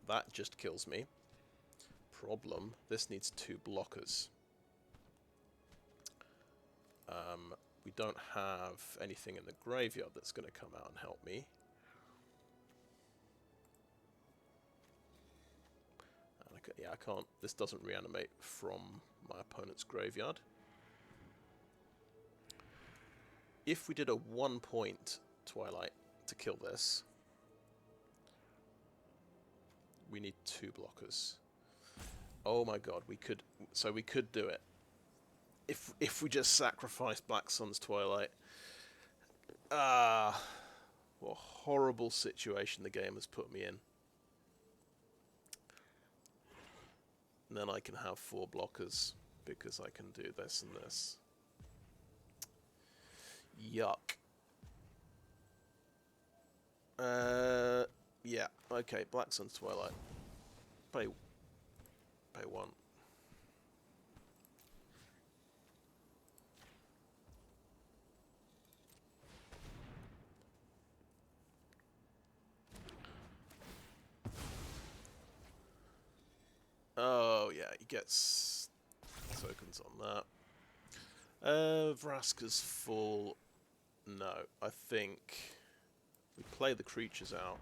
That just kills me. Problem, this needs 2 blockers. We don't have anything in the graveyard that's going to come out and help me. And yeah, I can't. This doesn't reanimate from my opponent's graveyard. If we did a 1-point Twilight to kill this, we need 2 blockers. Oh my god, we could. So we could do it. If we just sacrifice Black Sun's Twilight. What a horrible situation the game has put me in. And then I can have 4 blockers because I can do this and this. Yuck. Yeah. Okay. Black Sun's Twilight. Pay 1. Oh yeah, he gets tokens on that. Vraska's full. No, I think we play the creatures out.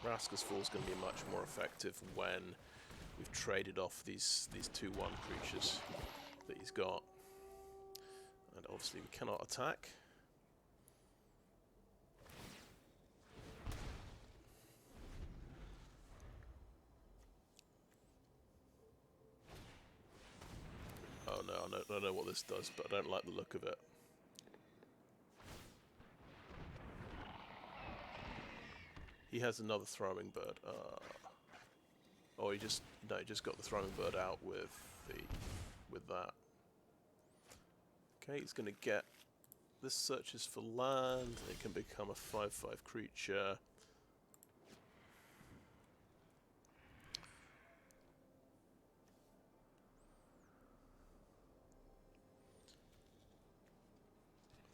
Vraska's full is going to be much more effective when we've traded off these 2/1 creatures that he's got, and obviously we cannot attack. Oh no, I don't know what this does, but I don't like the look of it. He has another throwing bird. Oh, he just got the throwing bird out with that. Okay, he's going to get this. Searches for land. It can become a 5/5 creature.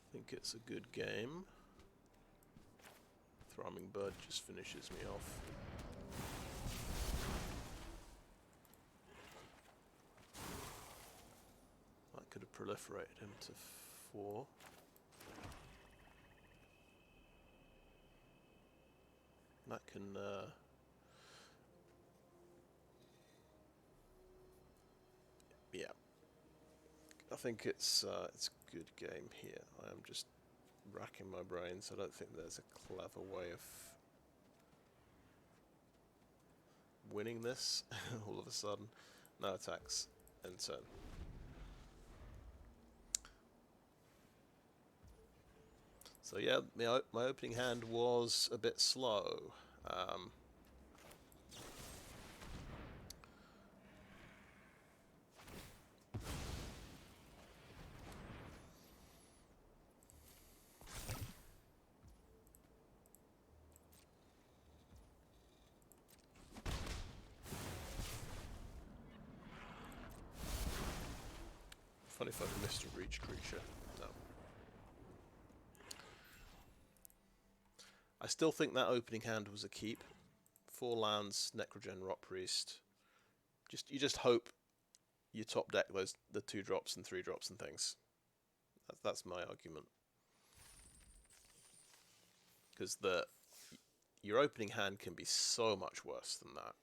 I think it's a good game. Thrumming bird just finishes me off. That could have proliferated him to 4. That can yeah. I think it's a good game here. I am just racking my brains. I don't think there's a clever way of winning this all of a sudden. No attacks, end turn. So yeah, my opening hand was a bit slow. Funny if I missed a reach creature. No. I still think that opening hand was a keep. 4 lands, Necrogen Rotpriest. You just hope you top deck the 2 drops and 3 drops and things. That's my argument. Because your opening hand can be so much worse than that.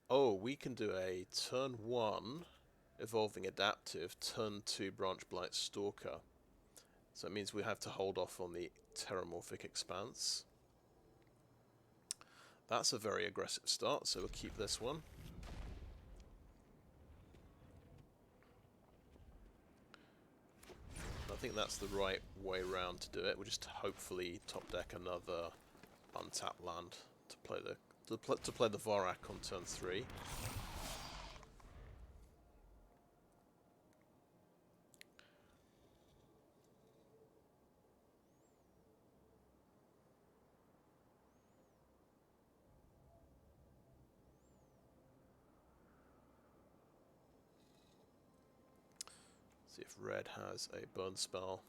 Oh, we can do a turn 1 Evolving Adaptive, turn 2 Branchblight Stalker. So it means we have to hold off on the Terramorphic Expanse. That's a very aggressive start, so we'll keep this one. I think that's the right way round to do it. We'll just hopefully top deck another untapped land to play the Vorrac on turn 3. See if red has a burn spell.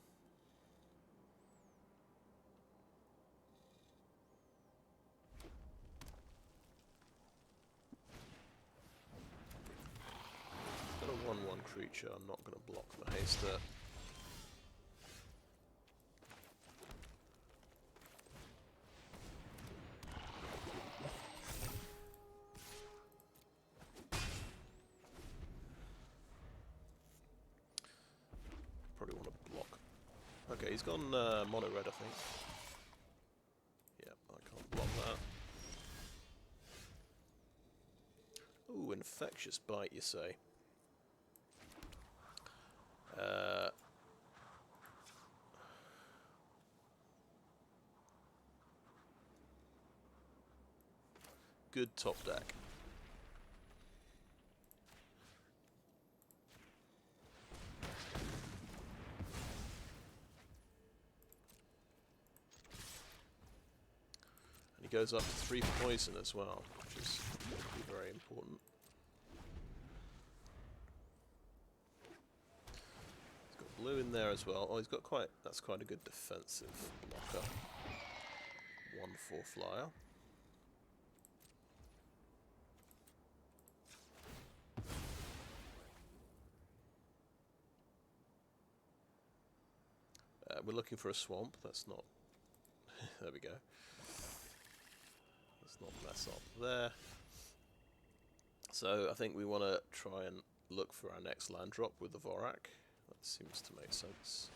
Got a 1/1 creature. I'm not going to block the haster. Probably want to block. Okay, he's gone mono red, I think. Yeah, I can't block that. Ooh, Infectious Bite, you say? good top deck. And he goes up to 3 poison as well, which is very important. He's got blue in there as well. Oh, he's got that's quite a good defensive blocker. 1/4 flyer. We're looking for a swamp. That's not. There we go. Let's not mess up there. So I think we want to try and look for our next land drop with the Vorrac. That seems to make sense.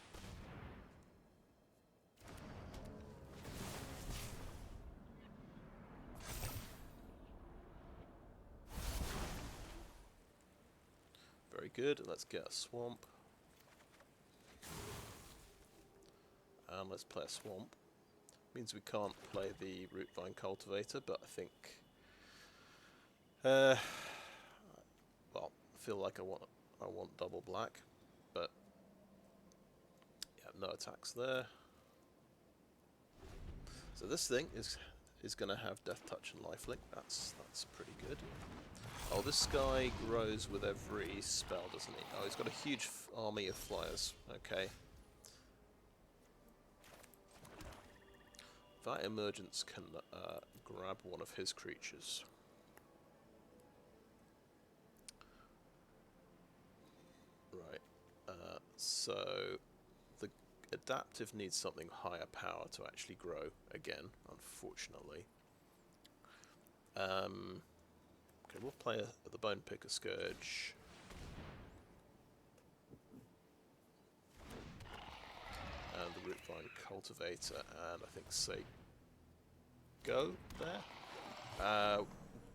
Very good. Let's get a swamp. And let's play a swamp. Means we can't play the Rustvine Cultivator, but I think well, I feel like I want double black, but yeah, no attacks there. So this thing is going to have Death Touch and Lifelink. That's pretty good. Oh, this guy grows with every spell, doesn't he? Oh, he's got a huge army of flyers. Okay. Vat Emergence can grab one of his creatures. Right. So the adaptive needs something higher power to actually grow again, unfortunately. Okay, we'll play the Bonepicker Skirge. And the Rustvine Cultivator, and I think say go there.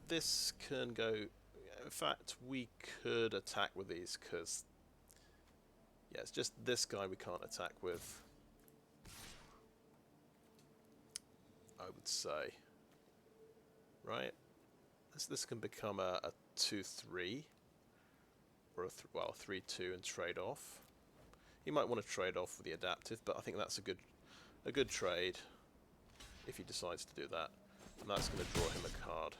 This can go. In fact, we could attack with these because yeah, it's just this guy we can't attack with. I would say, right? This can become a 2/3 or a 3/2 and trade off. You might want to trade off with the adaptive, but I think that's a good trade if he decides to do that. And that's going to draw him a card,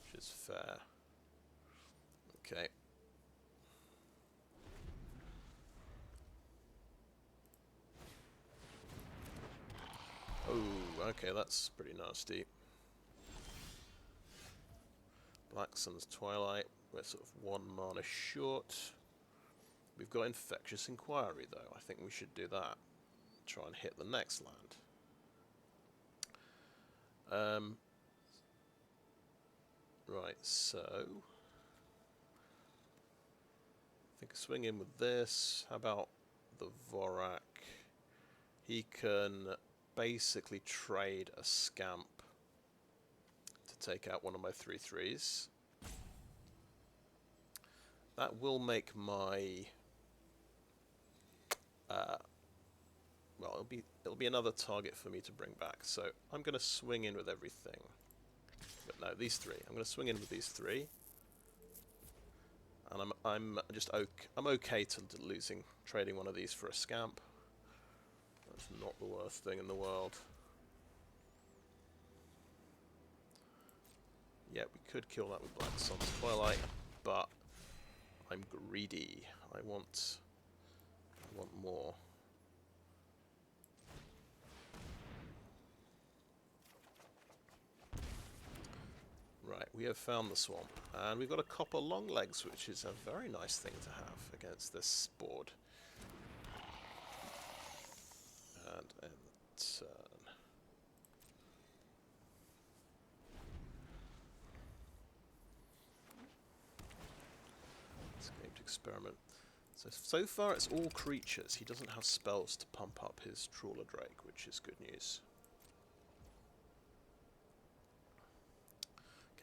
which is fair. Okay. Oh, okay, that's pretty nasty. Black Sun's Twilight. We're sort of 1 mana short. We've got Infectious Inquiry though. I think we should do that. Try and hit the next land. Right, so I think I swing in with this. How about the Vorrac? He can basically trade a Scamp to take out one of my 3/3s. That will make my well, it'll be another target for me to bring back. So I'm going to swing in with everything. But no, these 3. I'm going to swing in with these 3. And I'm okay to trading one of these for a Scamp. That's not the worst thing in the world. Yeah, we could kill that with Black Sun's Twilight, but I'm greedy. I want more. Right, we have found the swamp, and we've got a Copper Longlegs, which is a very nice thing to have against this board. And end the turn. Escaped Experiment. So far it's all creatures. He doesn't have spells to pump up his Trawler Drake, which is good news.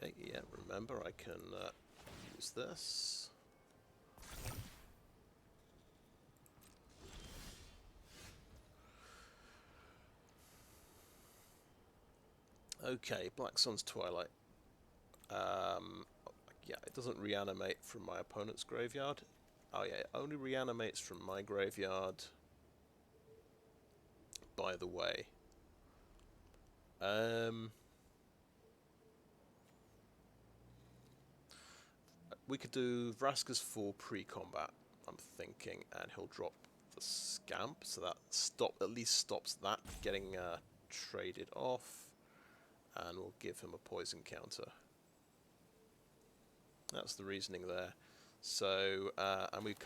Okay, yeah, remember I can use this. Okay, Black Sun's Twilight. Yeah, it doesn't reanimate from my opponent's graveyard. Oh yeah, it only reanimates from my graveyard. By the way. We could do Vraska's 4 pre-combat, I'm thinking, and he'll drop the Scamp, so that at least stops that getting traded off, and we'll give him a poison counter. That's the reasoning there. So, and we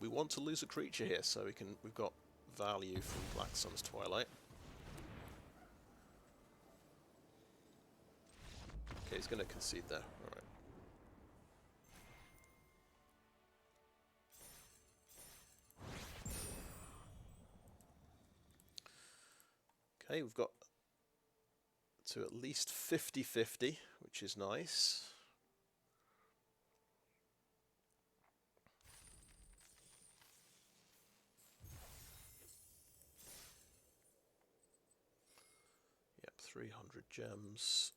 want to lose a creature here, so we've got value from Black Sun's Twilight. Okay, he's going to concede there. Alright. Okay, we've got to at least 50-50, which is nice. Yep, 300 gems.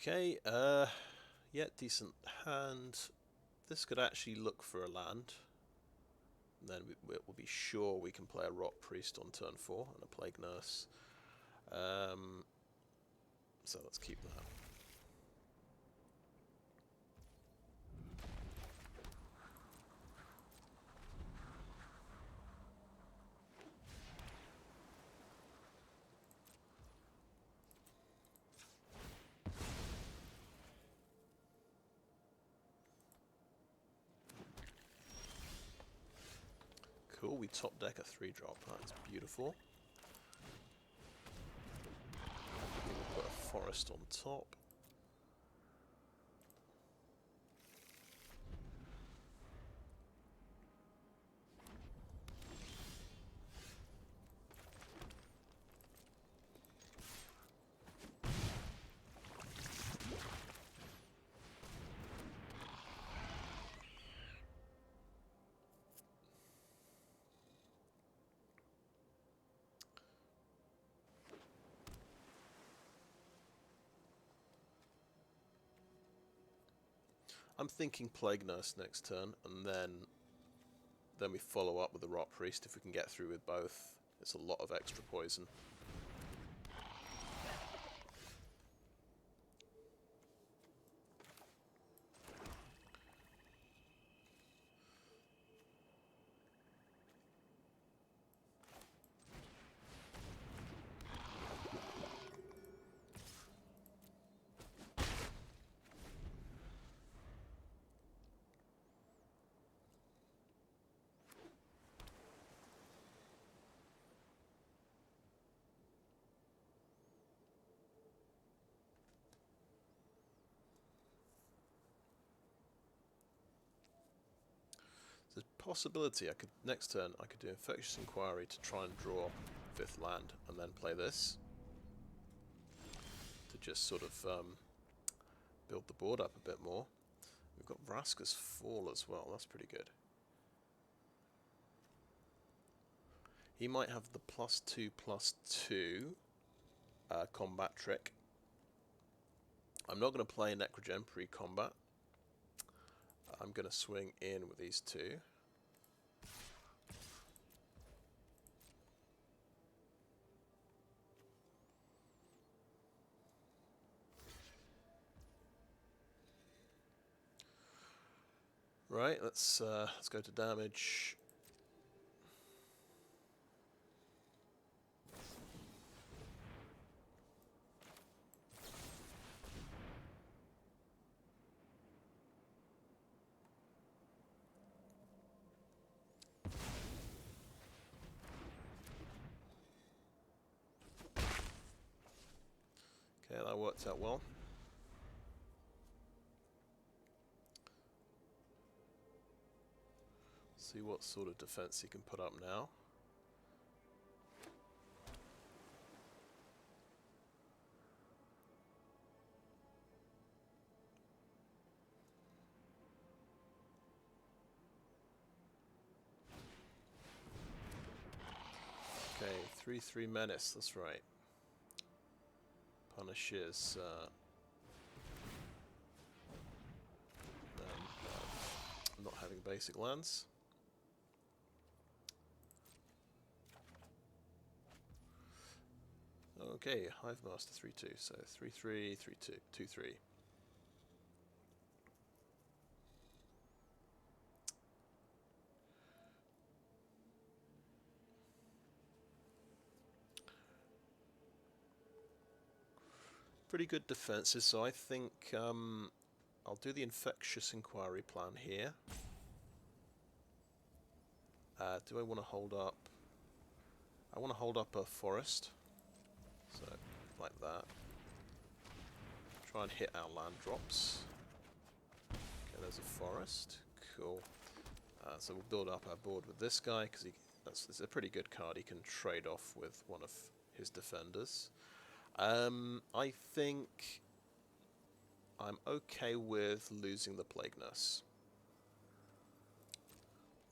Okay, yeah, decent hand. This could actually look for a land. And then we'll be sure we can play a Rotpriest on turn 4 and a Plague Nurse. So let's keep that. Cool, we top deck a 3-drop. That's beautiful. We'll put a forest on top. I'm thinking Plague Nurse next turn, and then we follow up with the Rotpriest if we can get through with both. It's a lot of extra poison. There's a possibility next turn I could do Infectious Inquiry to try and draw 5th land and then play this to just sort of build the board up a bit more. We've got Vraska's Fall as well, that's pretty good. He might have the +2/+2 combat trick. I'm not going to play Necrogen pre-combat. I'm going to swing in with these two. Right, let's go to damage. Okay, that worked out well. See what sort of defense he can put up now. 3/3 menace, that's right. Punishes not having basic lands. Okay, Hive Master 3/2, so 3/3, 3/2, 2/3. Pretty good defenses, so I think I'll do the Infectious Inquiry plan here. Do I want to hold up? I want to hold up a forest, so like that. Try and hit our land drops. Okay, there's a forest. Cool. So we'll build up our board with this guy because that's a pretty good card. He can trade off with one of his defenders. I think I'm okay with losing the Plague Nurse.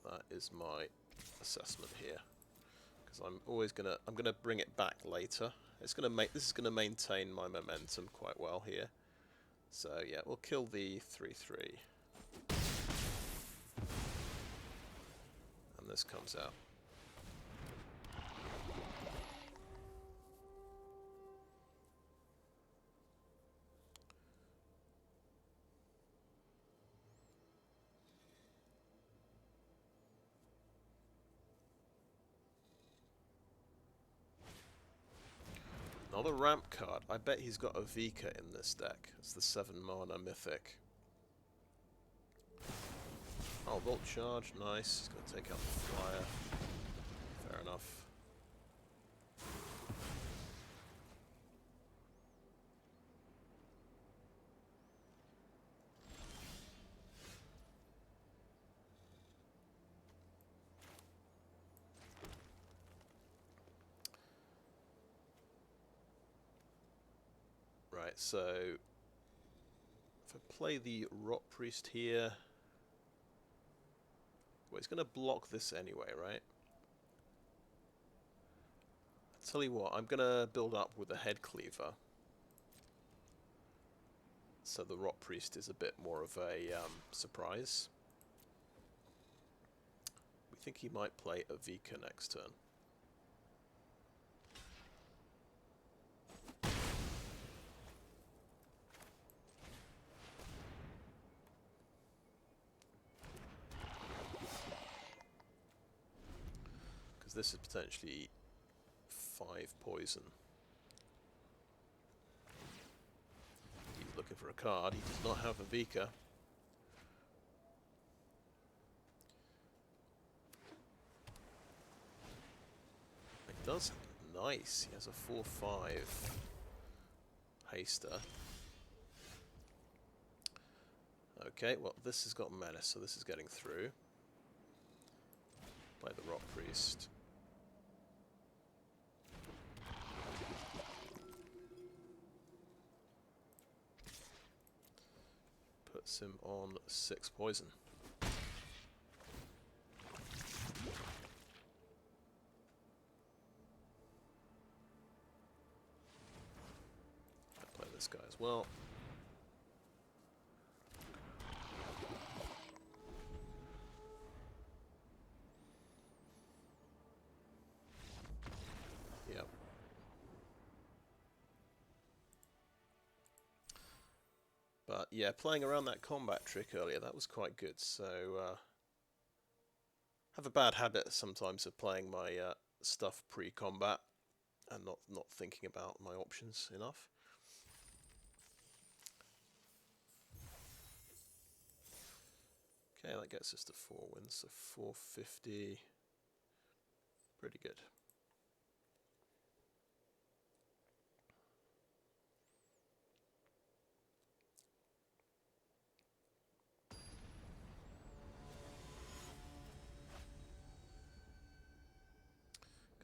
That is my assessment here, because I'm gonna bring it back later. This is gonna maintain my momentum quite well here. So yeah, we'll kill the 3/3, and this comes out. Another ramp card. I bet he's got a Vika in this deck. It's the 7 mana mythic. Oh, Volt Charge, nice. He's going to take out the flyer. Fair enough. Right, so if I play the Rotpriest here, well, he's going to block this anyway, right? I'll tell you what, I'm going to build up with a Headcleaver, so the Rotpriest is a bit more of a surprise. We think he might play a Vika next turn. This is potentially 5 poison. He's looking for a card. He does not have a Vika. He does. Nice. He has a 4/5 haster. Okay, well, this has got menace, so this is getting through. Play the Rotpriest. Puts him on 6 poison. I play this guy as well. Yep. But yeah, playing around that combat trick earlier, that was quite good. So have a bad habit sometimes of playing my stuff pre-combat and not thinking about my options enough. Okay, that gets us to 4 wins, so 450. Pretty good.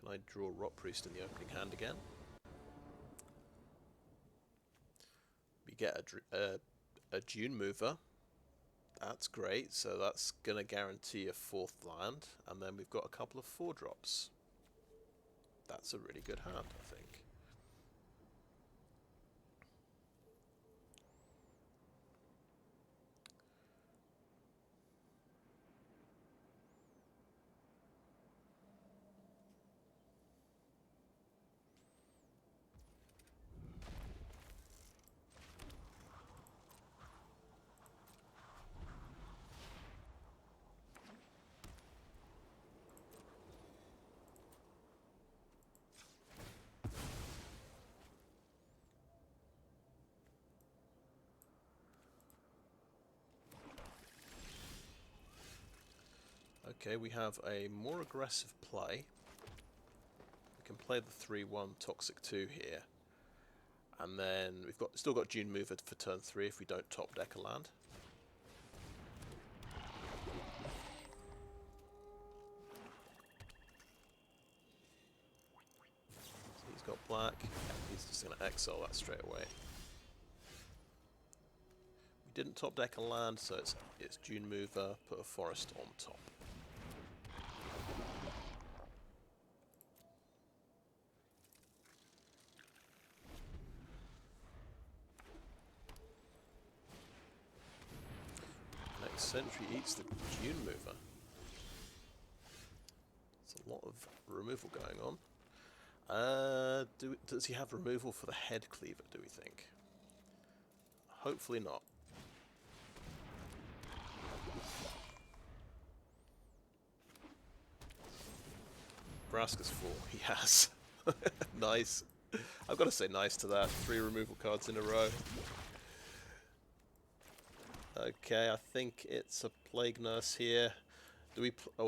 Can I draw Rotpriest in the opening hand again? We get a Dune Mover. That's great, so that's going to guarantee a 4th land, and then we've got a couple of 4-drops. That's a really good hand, I think. Okay, we have a more aggressive play. We can play the 3-1 Toxic 2 here. And then we've still got Dune Mover for turn 3 if we don't top deck a land. So he's got black. He's just going to exile that straight away. We didn't top deck a land, so it's Dune Mover, put a forest on top. Sentry eats the Dune Mover. There's a lot of removal going on. Does he have removal for the Headcleaver, do we think? Hopefully not. Vraska's full. He has. Nice. I've got to say nice to that. 3 removal cards in a row. Okay, I think it's a Plague Nurse here. Are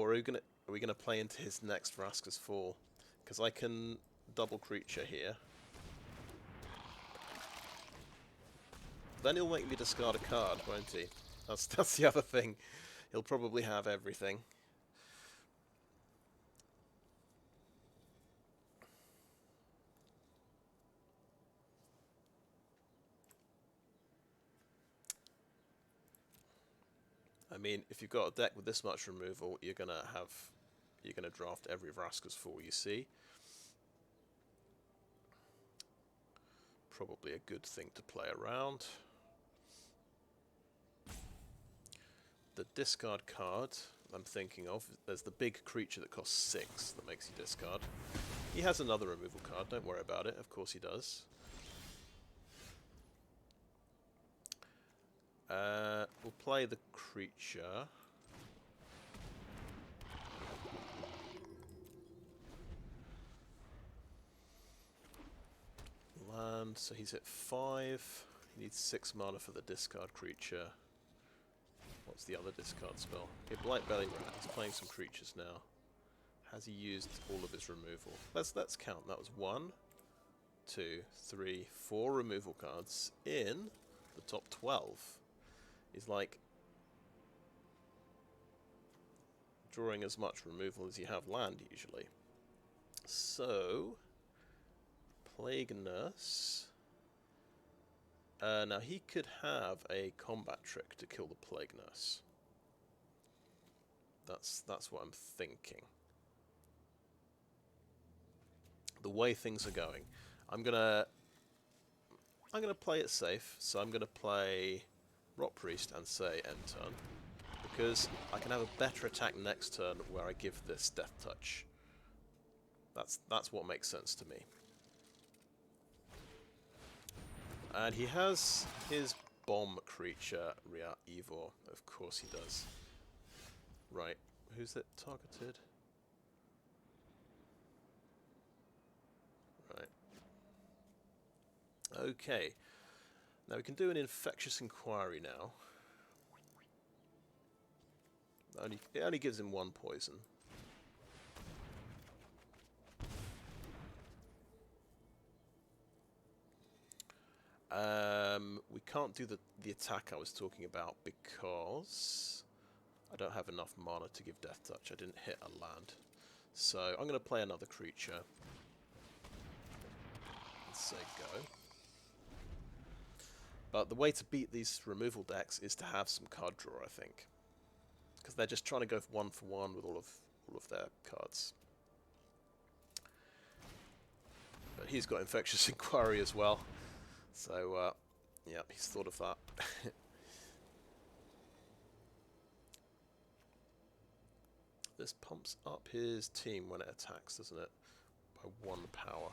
we gonna play into his next Vraska's Fall? Because I can double creature here. Then he'll make me discard a card, won't he? That's the other thing. He'll probably have everything. I mean, if you've got a deck with this much removal, you're gonna draft every Vraska's Fall you see. Probably a good thing to play around. The discard card I'm thinking of, there's the big creature that costs 6 that makes you discard. He has another removal card, don't worry about it, of course he does. We'll play the creature. Land, so he's at 5. He needs 6 mana for the discard creature. What's the other discard spell? Okay, Blight Belly Rat. He's playing some creatures now. Has he used all of his removal? Let's count. That was 1, 2, 3, 4 removal cards in the top 12. He's like drawing as much removal as you have land usually. So Plague Nurse. Now he could have a combat trick to kill the Plague Nurse. That's what I'm thinking. The way things are going, I'm gonna play it safe. So I'm gonna play Rotpriest and say end turn, because I can have a better attack next turn where I give this Death Touch. That's what makes sense to me. And he has his bomb creature, Ria Evor. Of course he does. Right, who's it targeted? Right. Okay. Now we can do an Infectious Inquiry now. It only gives him 1 poison. We can't do the attack I was talking about because I don't have enough mana to give Death Touch. I didn't hit a land. So I'm going to play another creature. Let's say go. But the way to beat these removal decks is to have some card draw, I think. Because they're just trying to go for one with all of their cards. But he's got Infectious Inquiry as well. So, yeah, he's thought of that. This pumps up his team when it attacks, doesn't it? By 1 power.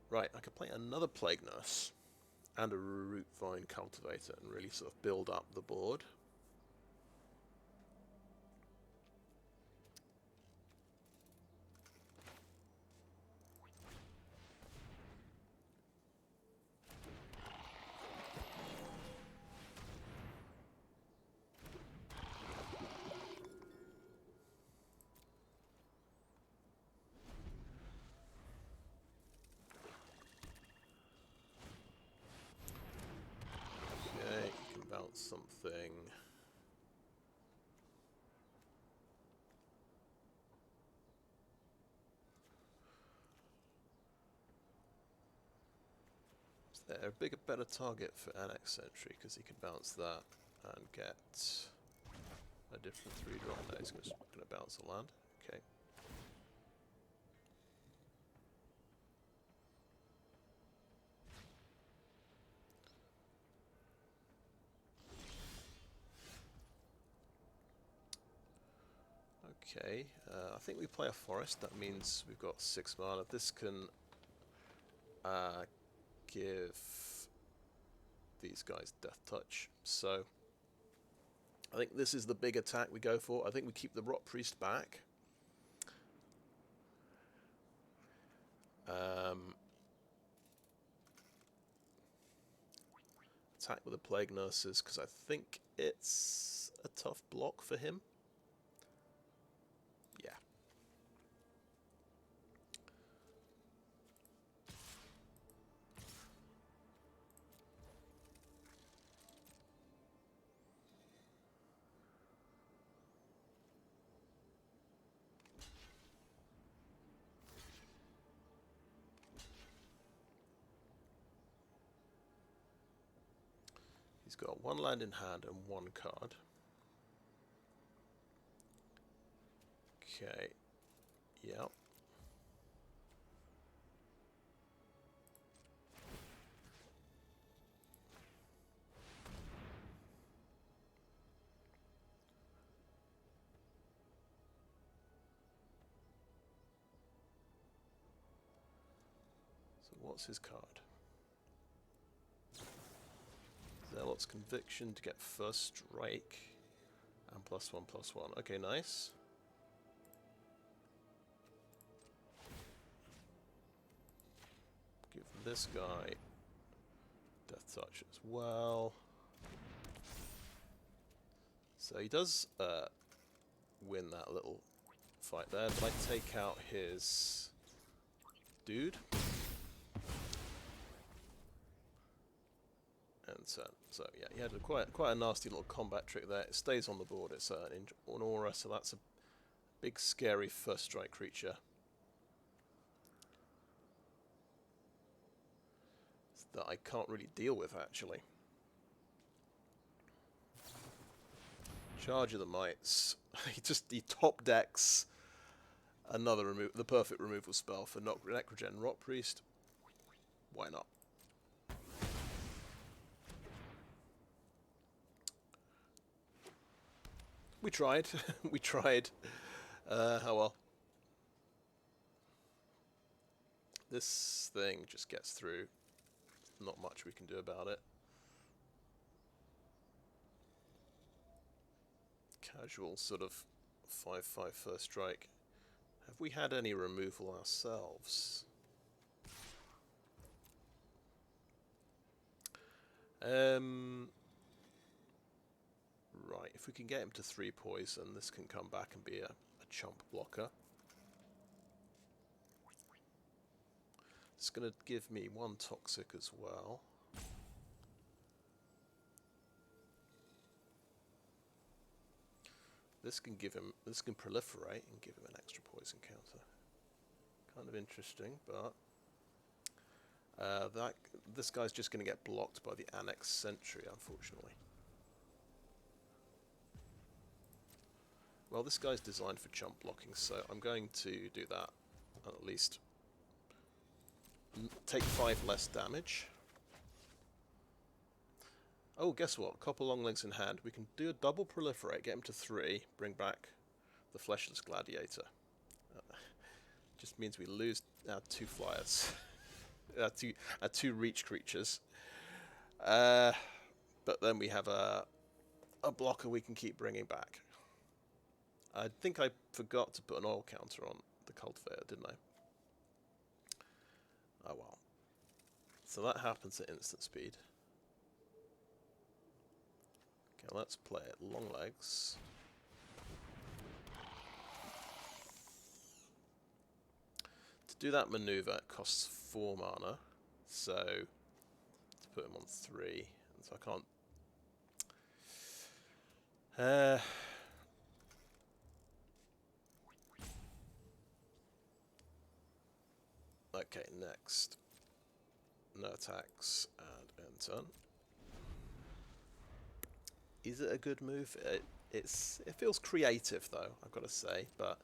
Right, I could play another Plague Nurse and a Rustvine Cultivator and really sort of build up the board. Something. Is there a bigger, better target for Annex Sentry? Because he could bounce that and get a different 3-drop. No, he's going to bounce the land. Okay. Okay, I think we play a forest. That means we've got 6 mana. This can give these guys Death Touch. So I think this is the big attack we go for. I think we keep the Rotpriest back. Attack with the Plague Nurses, because I think it's a tough block for him. Yeah. He's got 1 land in hand and 1 card. Okay. Yep. So what's his card? Zealot's Conviction to get first strike and +1/+1. Okay, nice. Give this guy Death Touch as well. So he does win that little fight there, but I take out his dude. And so yeah, he had quite a nasty little combat trick there. It stays on the board. It's an aura, so that's a big scary first strike creature that I can't really deal with actually. Charge of the Mites. he top decks another the perfect removal spell for Necrogen Rotpriest. Why not? We tried. We tried. Oh well. This thing just gets through. Not much we can do about it. Casual sort of 5/5 first strike. Have we had any removal ourselves? Right, if we can get him to 3 poison, this can come back and be a chump blocker. It's going to give me 1 toxic as well. This can proliferate and give him an extra poison counter. Kind of interesting, but This guy's just going to get blocked by the Annex Sentry, unfortunately. Well, this guy's designed for chump blocking, so I'm going to do that, at least take 5 less damage. Oh, guess what? Copper Longlegs in hand. We can do a double proliferate, get him to 3, bring back the Fleshless Gladiator. Just means we lose our 2 flyers. our two reach creatures. But then we have a blocker we can keep bringing back. I think I forgot to put an oil counter on the Cultivator, didn't I? Oh well. So that happens at instant speed. Okay, let's play it. Longlegs. To do that maneuver, it costs 4 mana. So, let's put him on 3. And so I can't... Okay, next. No attacks and end turn. Is it a good move? It feels creative though, I've got to say, but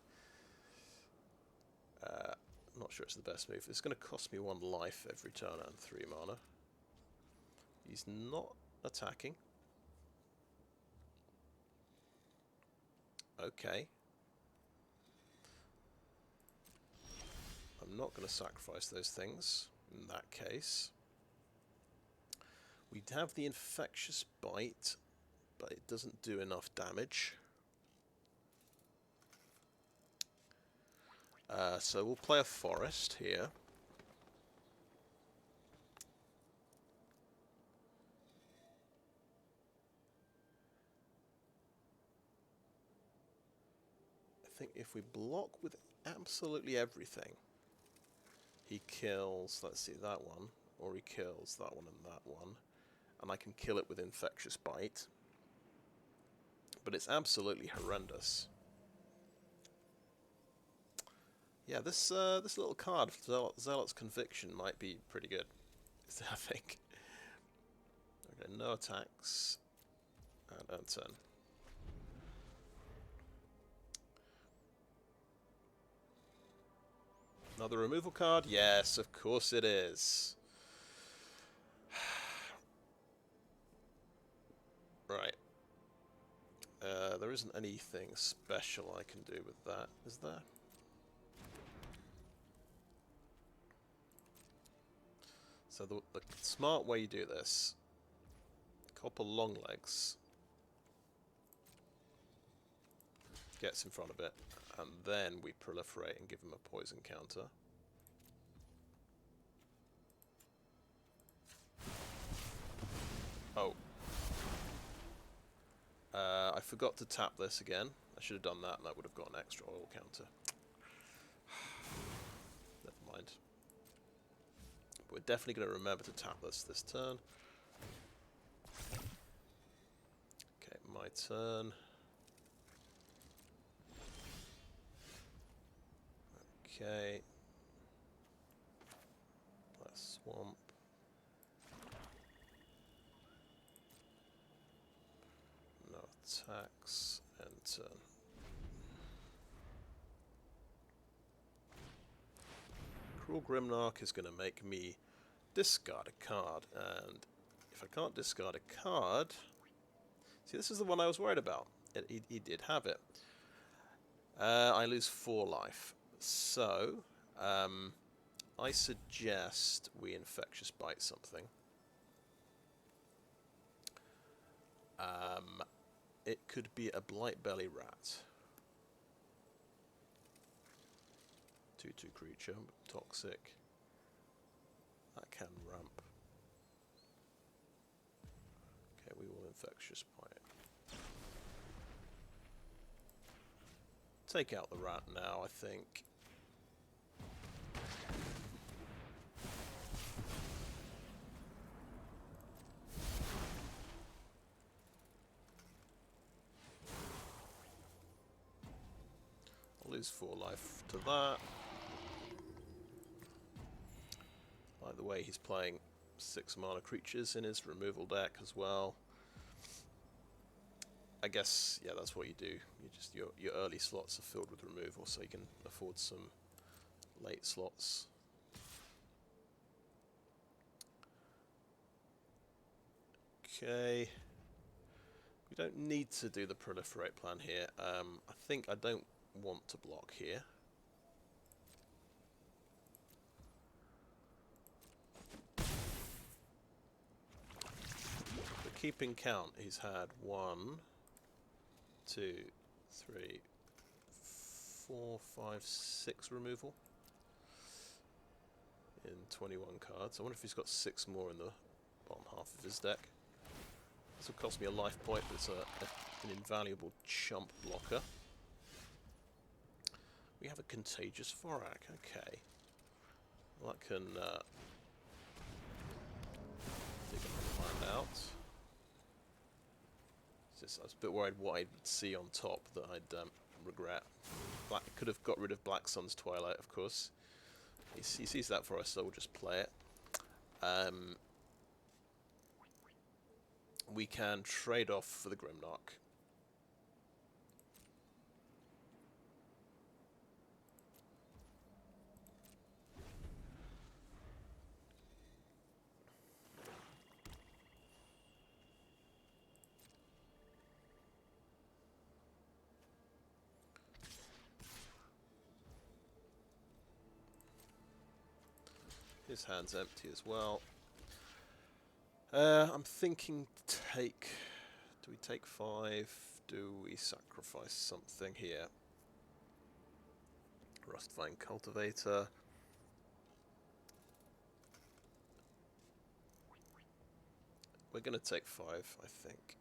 I'm not sure it's the best move. It's going to cost me 1 life every turn and 3 mana. He's not attacking. Okay. I'm not going to sacrifice those things in that case. We have the Infectious Bite, but it doesn't do enough damage. So we'll play a Forest here. I think if we block with absolutely everything, he kills, let's see, that one, or he kills that one and that one, and I can kill it with Infectious Bite. But it's absolutely horrendous. Yeah, this little card, Zealot's Conviction, might be pretty good, I think. Okay, no attacks, and end turn. Another removal card? Yes, of course it is. Right. There isn't anything special I can do with that, is there? So the smart way you do this, Copper Longlegs gets in front of it, and then we proliferate and give him a poison counter. Oh. I forgot to tap this again. I should have done that and that would have got an extra oil counter. Never mind. But we're definitely going to remember to tap this turn. Okay, my turn. Okay. Let's swamp. No attacks. And turn. Cruel Grimnarch is going to make me discard a card, and if I can't discard a card... See, this is the one I was worried about. He did have it. I lose 4 life. So, I suggest we Infectious Bite something. It could be a Blightbelly Rat. 2/2 creature, toxic. That can ramp. Okay, we will Infectious Bite. Take out the rat now, I think. I'll lose 4 life to that. Like the way he's playing 6 mana creatures in his removal deck as well. I guess, yeah, that's what you do. You just your early slots are filled with removal, so you can afford some late slots. Okay. We don't need to do the proliferate plan here. I think I don't want to block here. But keeping count, he's had 1, 2, 3, 4, 5, 6 removal in 21 cards. I wonder if he's got 6 more in the bottom half of his deck. This will cost me a life point, but it's an invaluable chump blocker. We have a Contagious Vorrac, okay. Well, that can dig a land out. I was a bit worried what I'd see on top that I'd regret. Could have got rid of Black Sun's Twilight, of course. He sees that for us, so we'll just play it. We can trade off for the Grimnock. His hand's empty as well. I'm thinking take... Do we take 5? Do we sacrifice something here? Rustvine Cultivator. We're going to take 5, I think.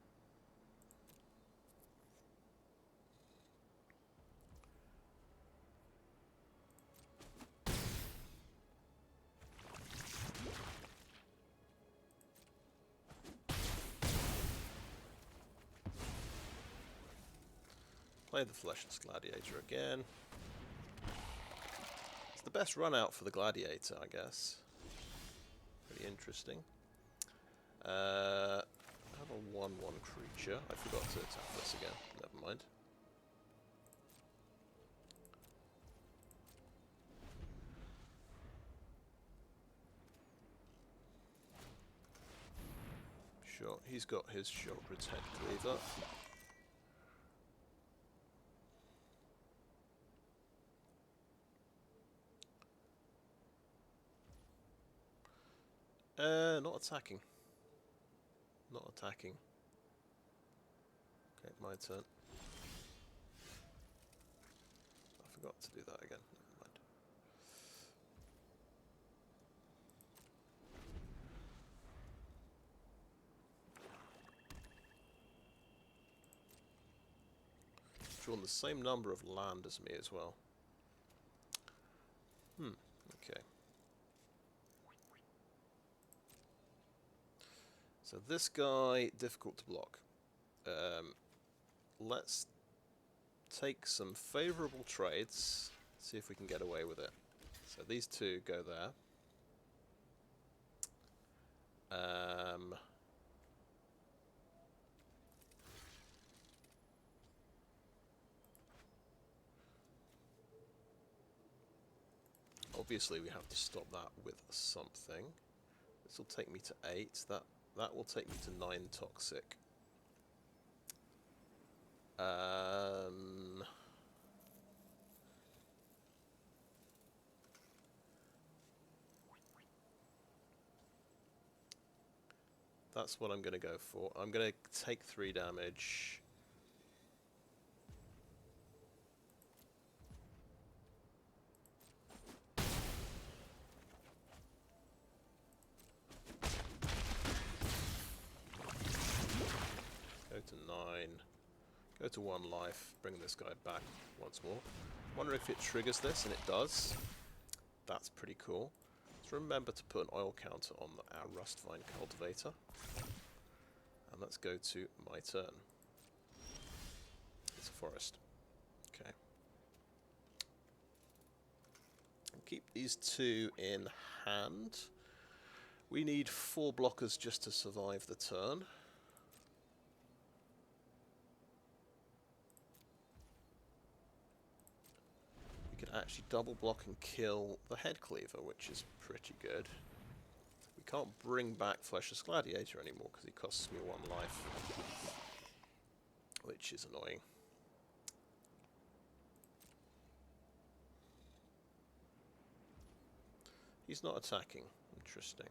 Play the Fleshless Gladiator again. It's the best run out for the Gladiator, I guess. Pretty interesting. I have a 1/1 creature. I forgot to attack this again. Never mind. Sure, he's got his Sheoldred's Headcleaver. Not attacking. Not attacking. Okay, my turn. I forgot to do that again. Never mind. Drawn the same number of land as me as well. Okay. So this guy, difficult to block. Let's take some favourable trades, see if we can get away with it. So these two go there. Obviously we have to stop that with something. This will take me to 8. That will take me to 9 toxic. That's what I'm going to go for. I'm going to take 3 damage. Go to 9. Go to 1 life. Bring this guy back once more. Wonder if it triggers this, and it does. That's pretty cool. Let's remember to put an oil counter on our Rustvine Cultivator. And let's go to my turn. It's a forest. Okay. I'll keep these 2 in hand. We need 4 blockers just to survive the turn. We can actually double block and kill the Headcleaver, which is pretty good. We can't bring back Fleshless Gladiator anymore because he costs me 1 life, which is annoying. He's not attacking. Interesting.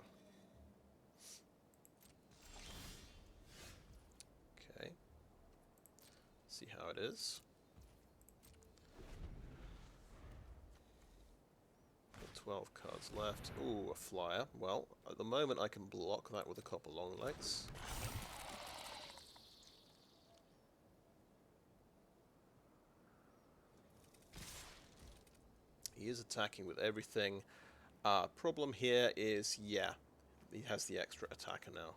Okay. See how it is. 12 cards left. Ooh, a flyer. Well, at the moment I can block that with a Copper Longlegs. He is attacking with everything. Problem here is, yeah, he has the extra attacker now.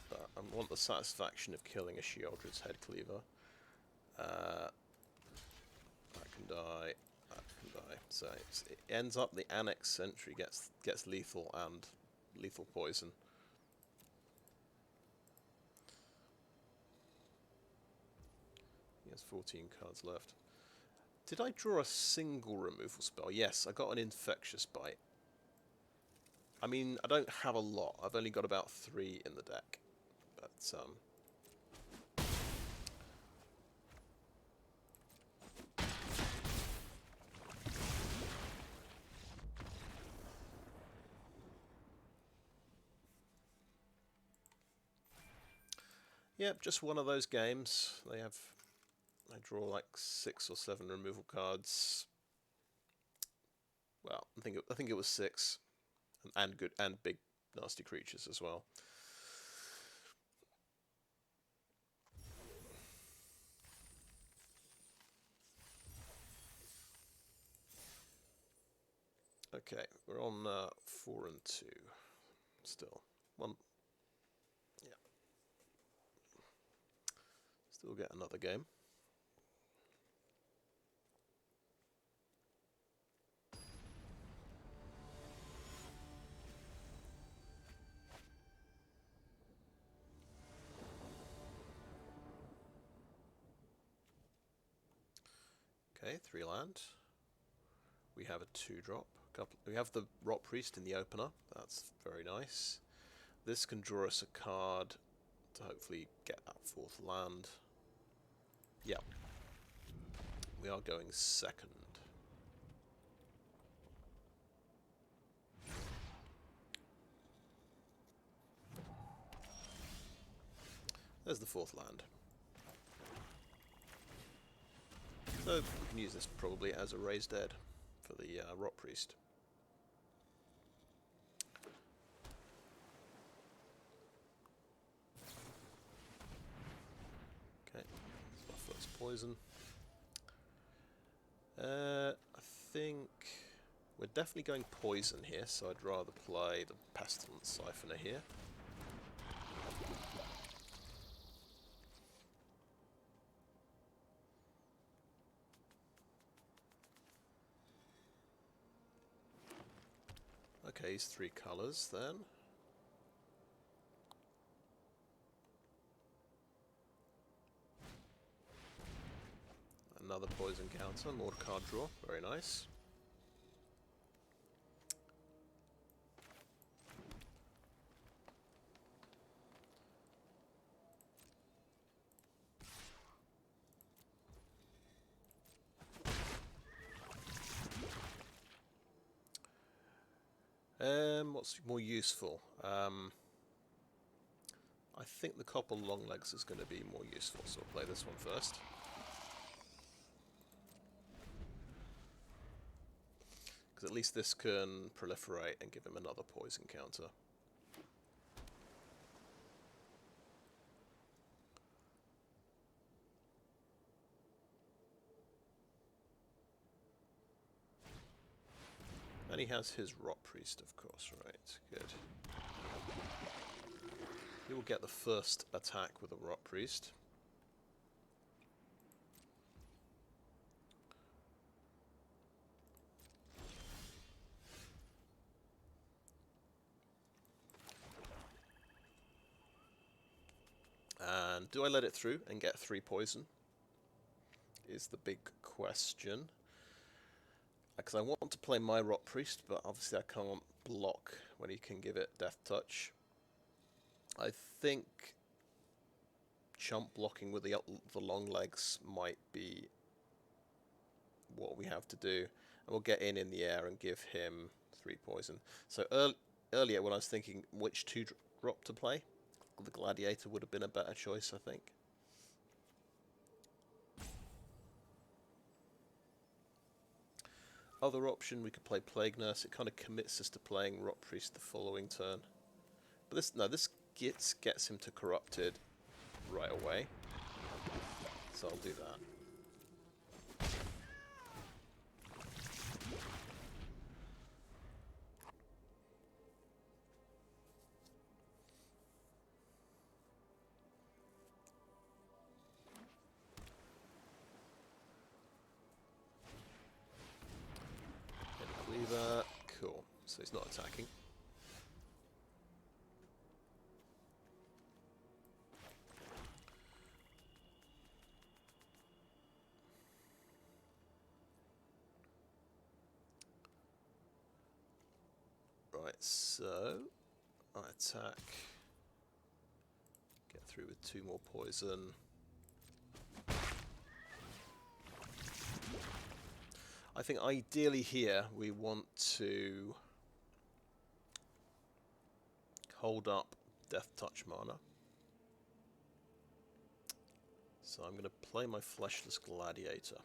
But I want the satisfaction of killing a Sheoldred's Headcleaver. That can die. That can die. So it ends up the Annex Sentry gets lethal and lethal poison. He has 14 cards left. Did I draw a single removal spell? Yes, I got an Infectious Bite. I mean, I don't have a lot. I've only got about 3 in the deck. But, yep, just one of those games. I draw like 6 or 7 removal cards. Well, I think it was 6, and good and big nasty creatures as well. Okay, we're on 4 and 2 still. Yeah. Still get another game. Okay, 3 land. We have a 2-drop. We have the Rotpriest in the opener. That's very nice. This can draw us a card to hopefully get that 4th land. Yeah. We are going second. There's the 4th land. So we can use this probably as a raised dead for the Rotpriest. Okay, that's my first poison. I think we're definitely going poison here, so I'd rather play the Pestilent Syphoner here. Okay, he's 3 colours then. Another poison counter, more card draw, very nice. What's more useful? I think the Copper Longlegs is going to be more useful, so I'll play this one first. Because at least this can proliferate and give him another poison counter. And he has his Rotpriest, of course, right? Good. He will get the first attack with a Rotpriest. Do I let it through and get 3 poison? Is the big question. Because I want to play my Rotpriest, but obviously I can't block when he can give it Death Touch. I think chump blocking with the Longlegs might be what we have to do. And we'll get in the air and give him 3 poison. So earlier when I was thinking which 2-drop to play, the Gladiator would have been a better choice, I think. Other option, we could play Plague Nurse. It kind of commits us to playing Rotpriest the following turn. But this gets him to Corrupted right away. So I'll do that. Headcleaver, cool. So he's not attacking. Right, so I attack, get through with 2 more poison. I think ideally here we want to hold up Death Touch mana. So I'm going to play my Fleshless Gladiator.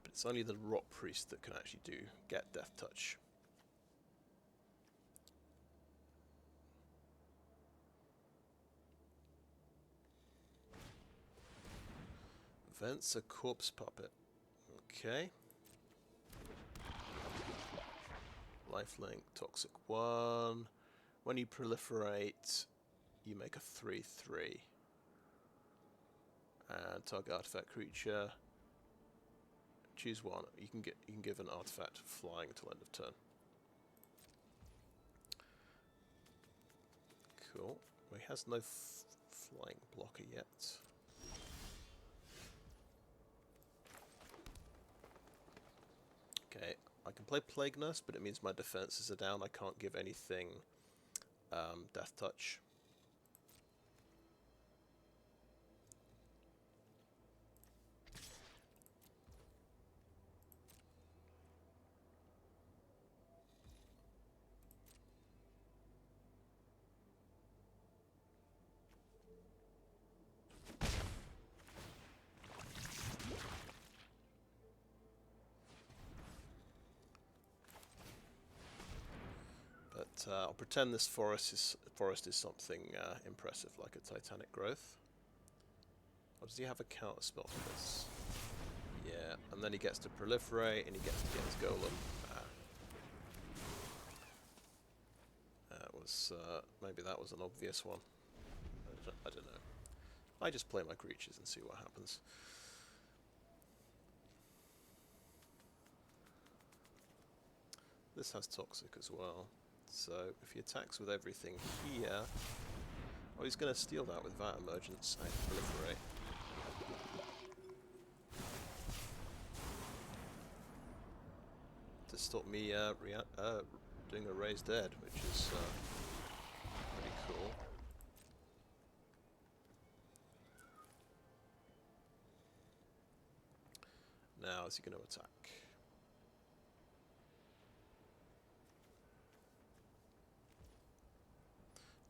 But it's only the Rotpriest that can actually get Death Touch. Vents a Corpse Puppet. Okay. Lifelink, Toxic 1. When you proliferate, you make a 3/3. And target artifact creature. Choose one. You can give an artifact flying until end of turn. Cool. Well, he has no flying blocker yet. Okay, I can play Plague Nurse, but it means my defenses are down. I can't give anything Death Touch. I'll pretend this forest is something impressive, like a Titanic Growth. Or does he have a counter spell for this? Yeah, and then he gets to proliferate, and he gets to get his golem. That was maybe that was an obvious one. I don't know. I just play my creatures and see what happens. This has Toxic as well. So if he attacks with everything here, oh, he's going to steal that with Vat Emergence and proliferate. To stop me doing a Raise Dead, which is pretty cool. Now, is he going to attack?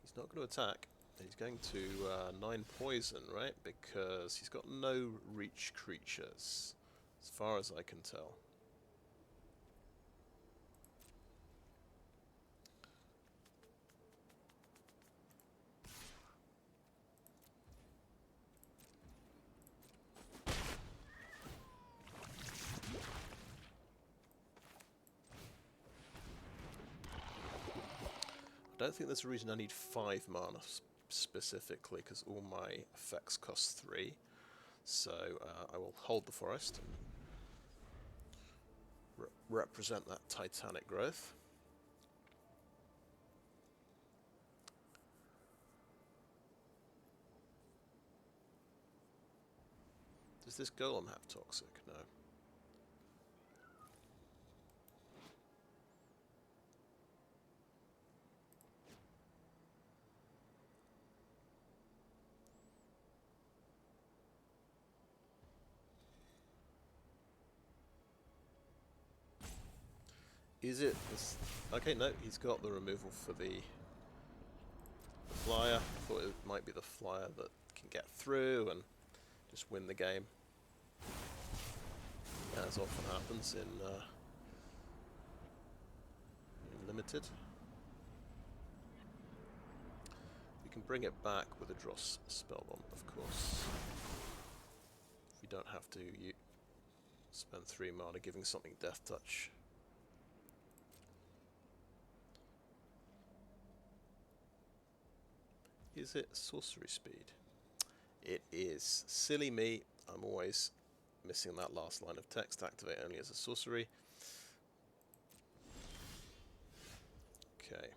He's not going to attack. He's going to 9 poison, right? Because he's got no reach creatures, as far as I can tell. I don't think there's a reason I need 5 mana specifically, because all my effects cost 3. So I will hold the forest. represent that titanic growth. Does this golem have toxic? No. Is it this? Okay, no, he's got the removal for the flyer. I thought it might be the flyer that can get through and just win the game. As often happens in Limited. We can bring it back with a Dross Spellbomb, of course. We don't have to spend 3 mana giving something Death Touch. Is it sorcery speed? It is. Silly me, I'm always missing that last line of text. Activate only as a sorcery. Okay.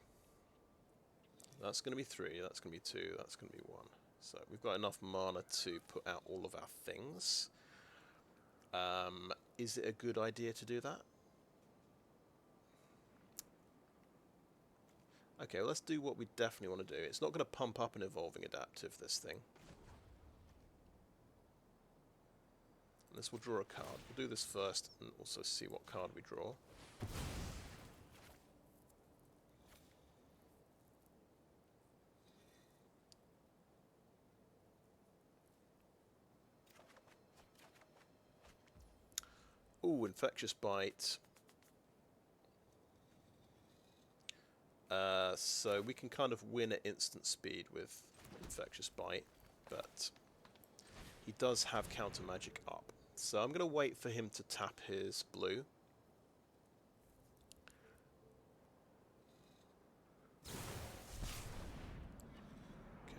That's going to be 3, that's going to be 2, that's going to be 1. So we've got enough mana to put out all of our things. Is it a good idea to do that? Okay, well, let's do what we definitely want to do. It's not going to pump up an Evolving Adaptive, this thing. And this will draw a card. We'll do this first and also see what card we draw. Ooh, Infectious Bite. So we can kind of win at instant speed with Infectious Bite, but he does have counter magic up. So I'm going to wait for him to tap his blue.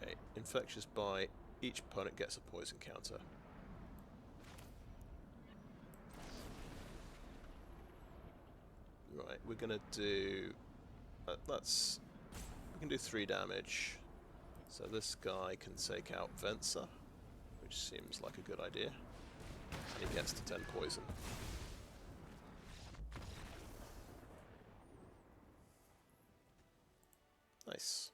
Okay, Infectious Bite. Each opponent gets a poison counter. Right, we're going to do... we can do 3 damage. So this guy can take out Venser, which seems like a good idea. He gets to 10 poison. Nice.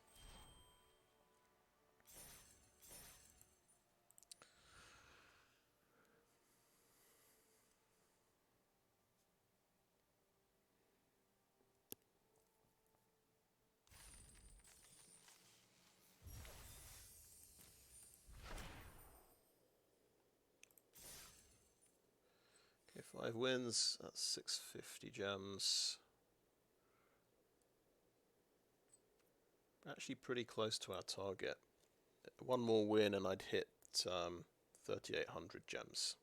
Okay, 5 wins, that's 650 gems. Actually pretty close to our target. 1 more win and I'd hit 3,800 gems.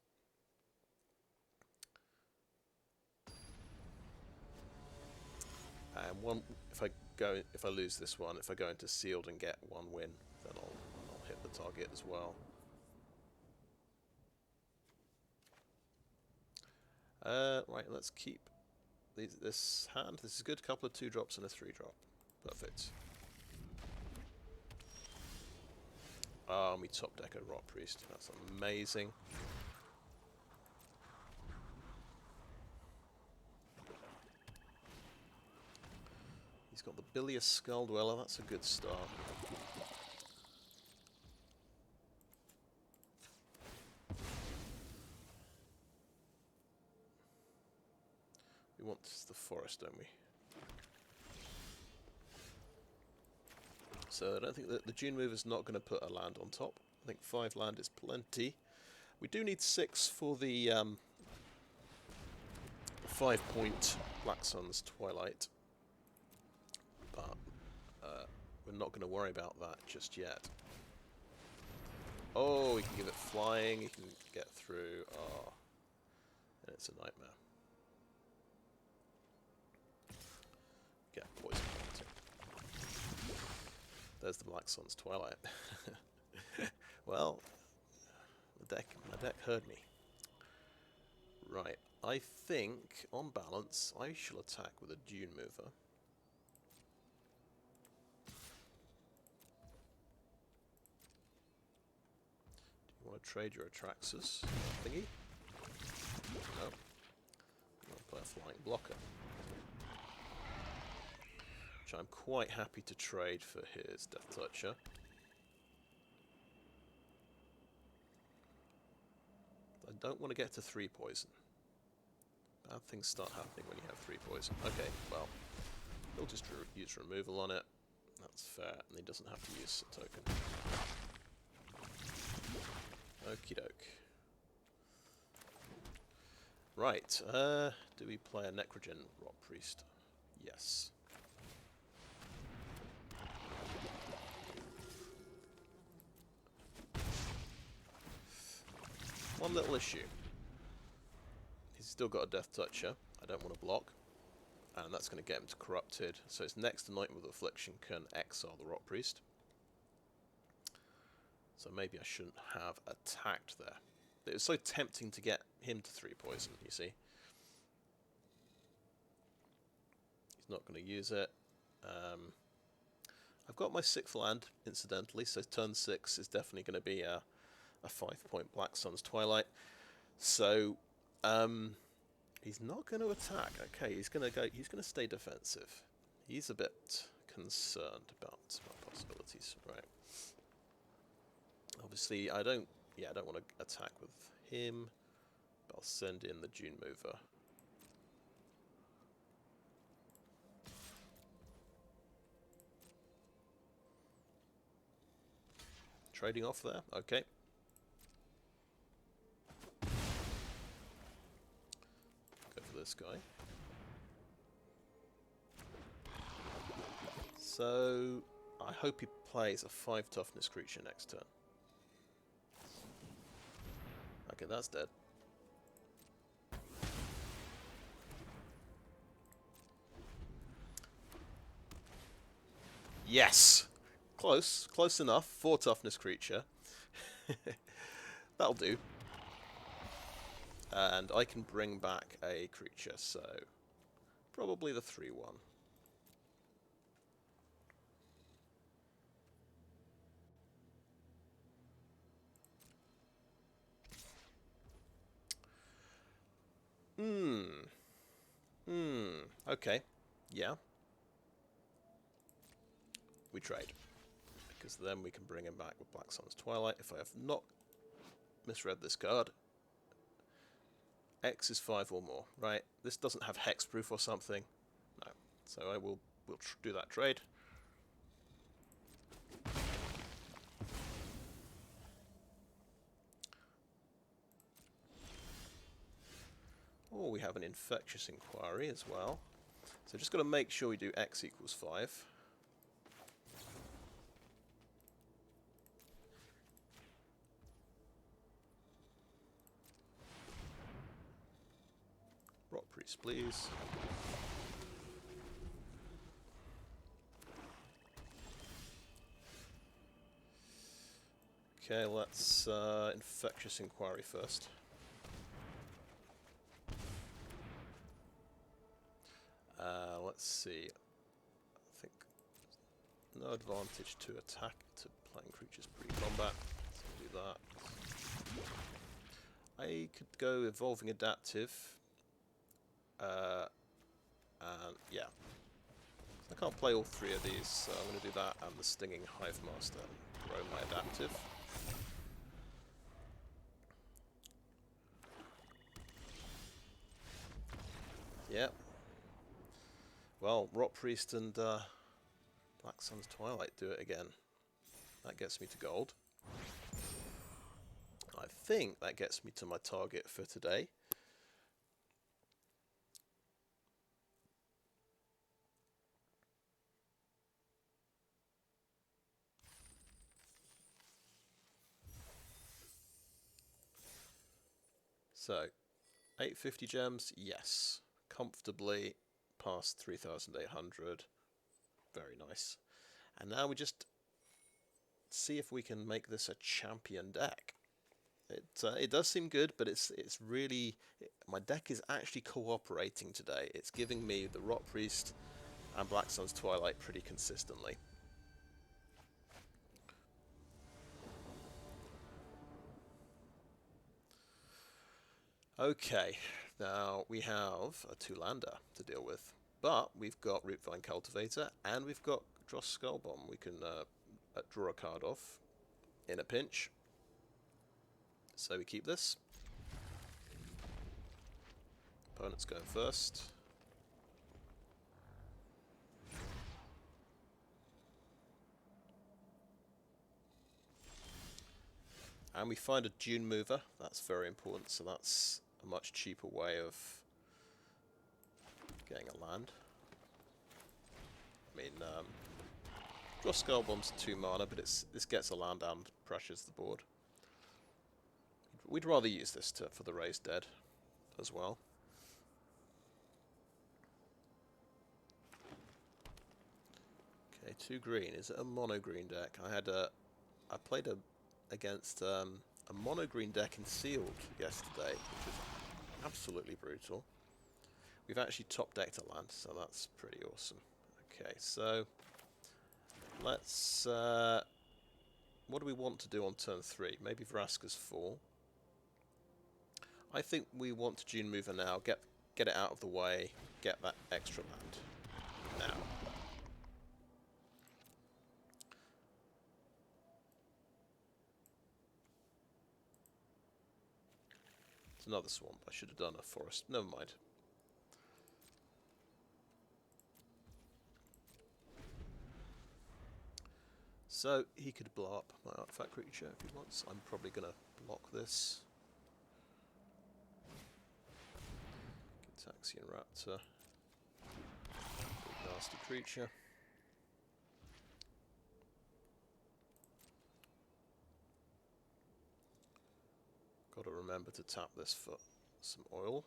And if I lose this one, if I go into sealed and get 1 win, then I'll hit the target as well. Right, let's keep this hand. This is good. Couple of 2-drops and a 3-drop. Perfect. And we top deck a Rotpriest. That's amazing. He's got the Bilious Skull Dweller. That's a good start. We want the forest, don't we? So I don't think that the Dune Mover is not going to put a land on top. I think 5 land is plenty. We do need 6 for the 5-point Black Sun's Twilight. But we're not going to worry about that just yet. Oh, he can give it flying, he can get through. Oh, and it's a nightmare. Get poison. There's the Black Sun's Twilight. Well, my deck heard me. Right, I think, on balance, I shall attack with a Dune Mover. Do you want to trade your Atraxas thingy? No. I'm going to play a Flying Blocker. Which I'm quite happy to trade for his Death Toucher. I don't want to get to 3 poison. Bad things start happening when you have 3 poison. Okay, well, he'll just use removal on it. That's fair, and he doesn't have to use a token. Okie doke. Right, do we play a Necrogen Rotpriest? Yes. One little issue. He's still got a Death Toucher. I don't want to block. And that's going to get him to Corrupted. So his next Nightmare with Affliction can exile the Rotpriest. So maybe I shouldn't have attacked there. It was so tempting to get him to 3 poison, you see. He's not going to use it. I've got my 6th land, incidentally, so turn 6 is definitely going to be a 5-point Black Sun's Twilight. So he's not going to attack. Okay, he's going to stay defensive. He's a bit concerned about my possibilities. Right. Obviously, I don't want to attack with him. But I'll send in the Dune Mover. Trading off there. Okay. This guy. So I hope he plays a 5 toughness creature next turn. Okay, that's dead. Yes! Close enough. 4 toughness creature. That'll do. And I can bring back a creature, so probably the 3-1. Okay. Yeah. We trade. Because then we can bring him back with Black Sun's Twilight. If I have not misread this card. X is 5 or more, right? This doesn't have hexproof or something. No. So we'll do that trade. Oh, we have an Infectious Inquiry as well. So just got to make sure we do X equals 5. Rotpriest, please. Okay, let's Infectious Inquiry first. Let's see. I think no advantage to attack to playing creatures pre-combat. So we'll do that. I could go Evolving Adaptive. And yeah. I can't play all 3 of these, so I'm going to do that and the Stinging Hive Master and grow my Adaptive. Yep. Well, Rotpriest and Black Sun's Twilight do it again. That gets me to gold. I think that gets me to my target for today. So, 850 gems, yes. Comfortably past 3,800. Very nice. And now we just see if we can make this a champion deck. It does seem good, but it's really my deck is actually cooperating today. It's giving me the Rotpriest and Black Sun's Twilight pretty consistently. Okay, now we have a 2-lander to deal with, but we've got Rustvine Cultivator and we've got Dross Skullbomb. We can draw a card off in a pinch. So we keep this. Opponent's going first. And we find a Dune Mover. That's very important, so that's a much cheaper way of getting a land. I mean, draw Skullbomb's 2 mana, but this gets a land and pressures the board. We'd rather use this for the Raised Dead as well. Okay, 2 green. Is it a mono green deck? I played against a mono green deck in Sealed yesterday, which was absolutely brutal. We've actually top decked a land, so that's pretty awesome. Okay, so let's. What do we want to do on turn 3? Maybe Vraska's fall. I think we want to Dune Mover now. Get it out of the way. Get that extra land now. It's another swamp. I should have done a forest. Never mind. So he could blow up my artifact creature if he wants. I'm probably going to block this. Taxian Raptor. Big nasty creature. Got to remember to tap this for some oil.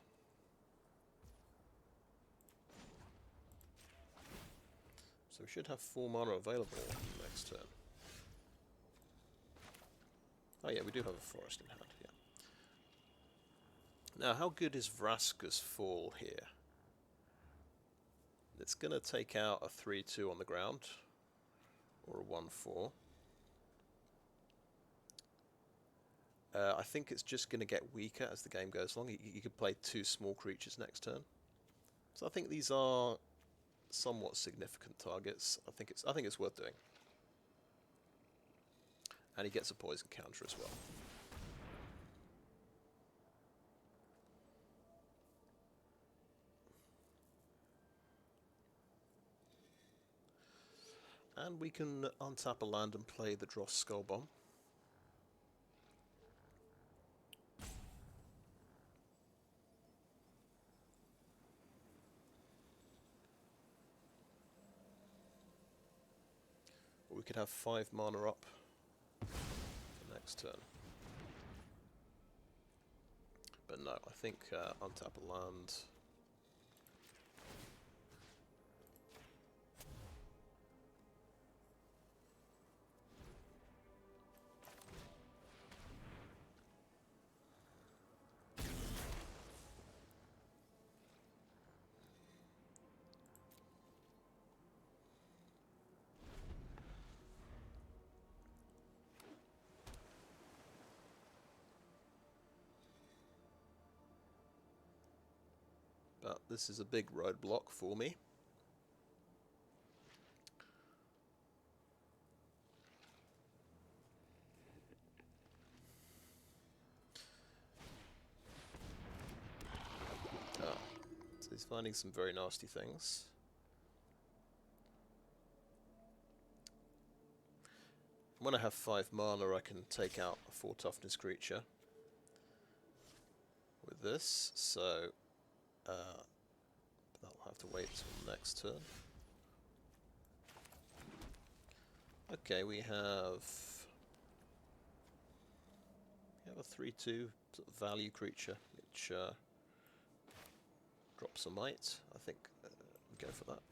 So we should have 4 mana available next turn. Oh yeah, we do have a forest in hand, yeah. Now, how good is Vraska's fall here? It's going to take out a 3-2 on the ground, or a 1-4. I think it's just going to get weaker as the game goes along. You could play 2 small creatures next turn. So I think these are somewhat significant targets. I think it's worth doing. And he gets a poison counter as well. And we can untap a land and play the Dross Skullbomb. Or we could have 5 mana up for next turn. But no, I think untap a land. But this is a big roadblock for me. So he's finding some very nasty things. When I have 5 mana, I can take out a 4 toughness creature with this, so that'll have to wait till next turn. Okay, we have a 3/2 sort of value creature, which drops a mite. I think we go for that.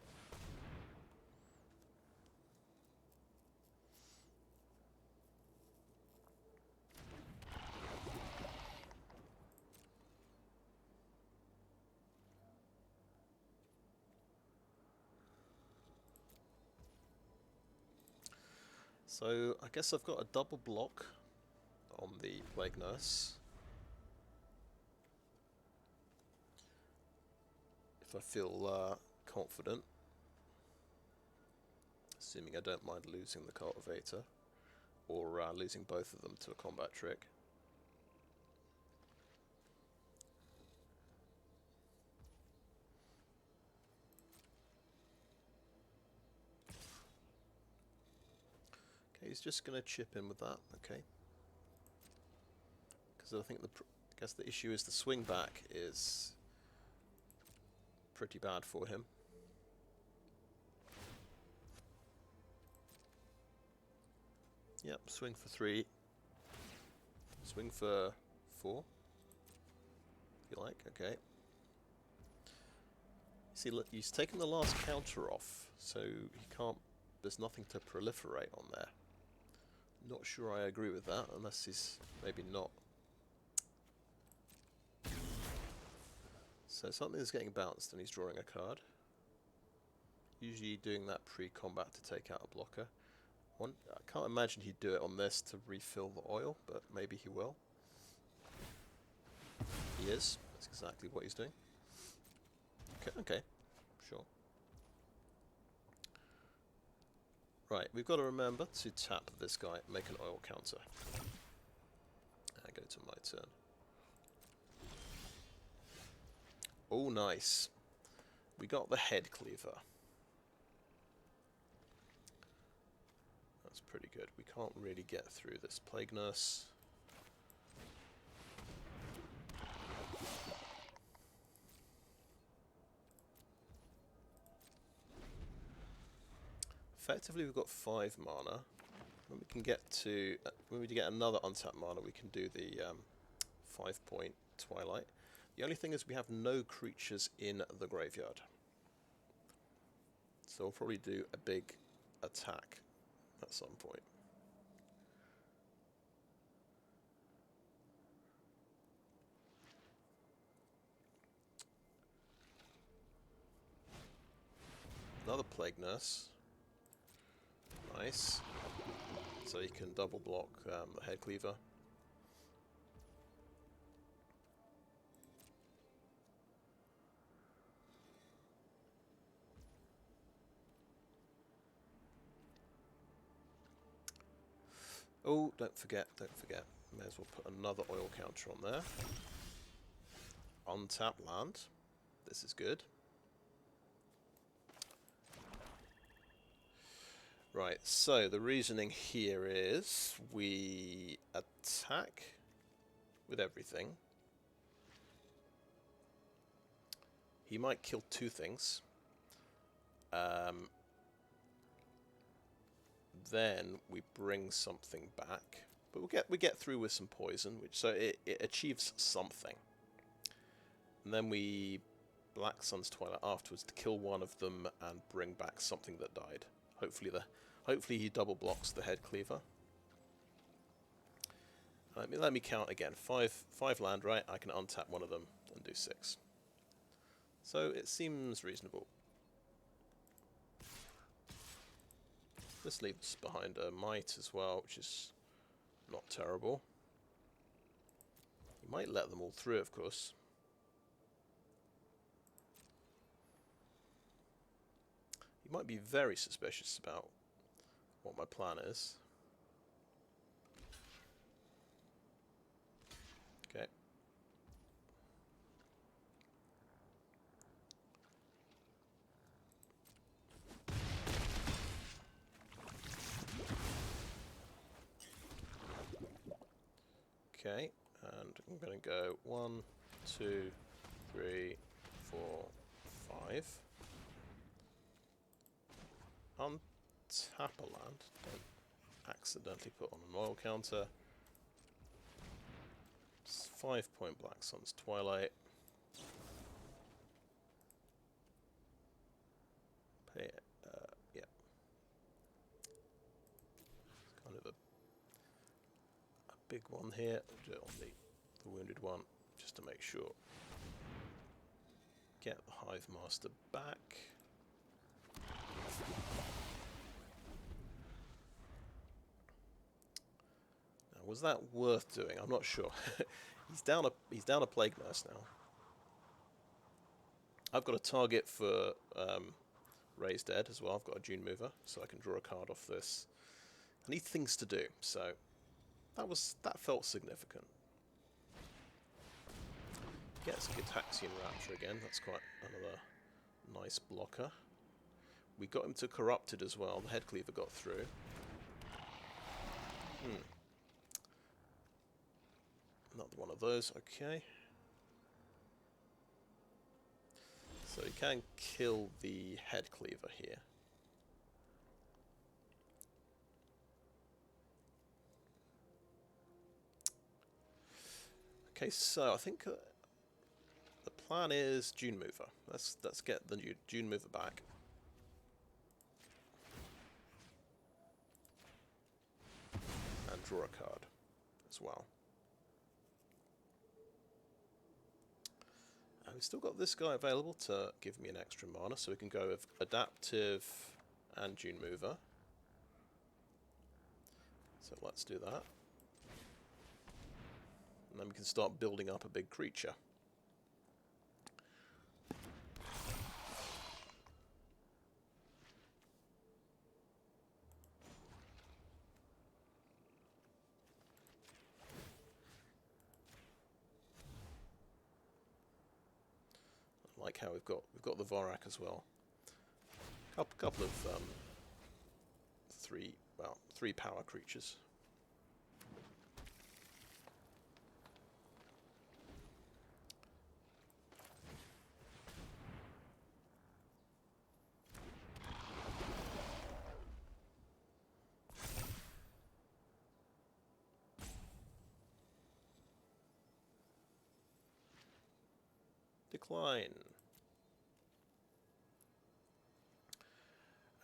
So I guess I've got a double block on the Plague Nurse. If I feel confident, assuming I don't mind losing the Cultivator, or losing both of them to a combat trick. Okay, he's just going to chip in with that, okay. Because I think I guess the issue is the swing back is pretty bad for him. Yep, swing for 3. Swing for 4. If you like, okay. See, look, he's taken the last counter off, so he can't. There's nothing to proliferate on there. Not sure I agree with that, unless he's maybe not. So something is getting bounced and he's drawing a card. Usually doing that pre-combat to take out a blocker. I can't imagine he'd do it on this to refill the oil, but maybe he will. He is. That's exactly what he's doing. Okay, sure. Right, we've got to remember to tap this guy, make an oil counter. And go to my turn. Oh, nice. We got the Headcleaver. That's pretty good. We can't really get through this Plague Nurse. Effectively, we've got 5 mana. When we can get to, when we get another untapped mana, we can do the 5-point Twilight. The only thing is we have no creatures in the graveyard. So we'll probably do a big attack at some point. Another Plague Nurse. Nice. So you can double block the Headcleaver. Oh, don't forget. May as well put another oil counter on there. Untap land. This is good. Right, so the reasoning here is we attack with everything. He might kill 2 things. Then we bring something back, but we get through with some poison, so it achieves something. And then we Black Sun's Twilight afterwards to kill one of them and bring back something that died. Hopefully he double blocks the Headcleaver. Let me count again. 5 land, right? I can untap one of them and do 6. So it seems reasonable. This leaves behind a Might as well, which is not terrible. You might let them all through, of course. You might be very suspicious about what my plan is. Okay. Okay, and I'm going to go 1, 2, 3, 4, 5. Untap a land. Don't accidentally put on an oil counter. 5-point Black Sun's Twilight. Pay it. Yeah. It's kind of a big one here. I'll do it on the wounded one, just to make sure. Get the Hive Master back. Was that worth doing? I'm not sure. He's down a Plague Nurse now. I've got a target for Raised Dead as well. I've got a Dune Mover, so I can draw a card off this. I need things to do, so that felt significant. Gets Gitaxian Rapture again. That's quite another nice blocker. We got him to Corrupted as well. The Headcleaver got through. Another one of those. Okay. So you can kill the Headcleaver here. Okay, so I think the plan is Dune Mover. Let's get the new Dune Mover back. And draw a card as well. And we've still got this guy available to give me an extra mana, so we can go with Adaptive and Dune Mover. So let's do that. And then we can start building up a big creature. I like how we've got the Vorrac as well. Couple of three power creatures. Decline.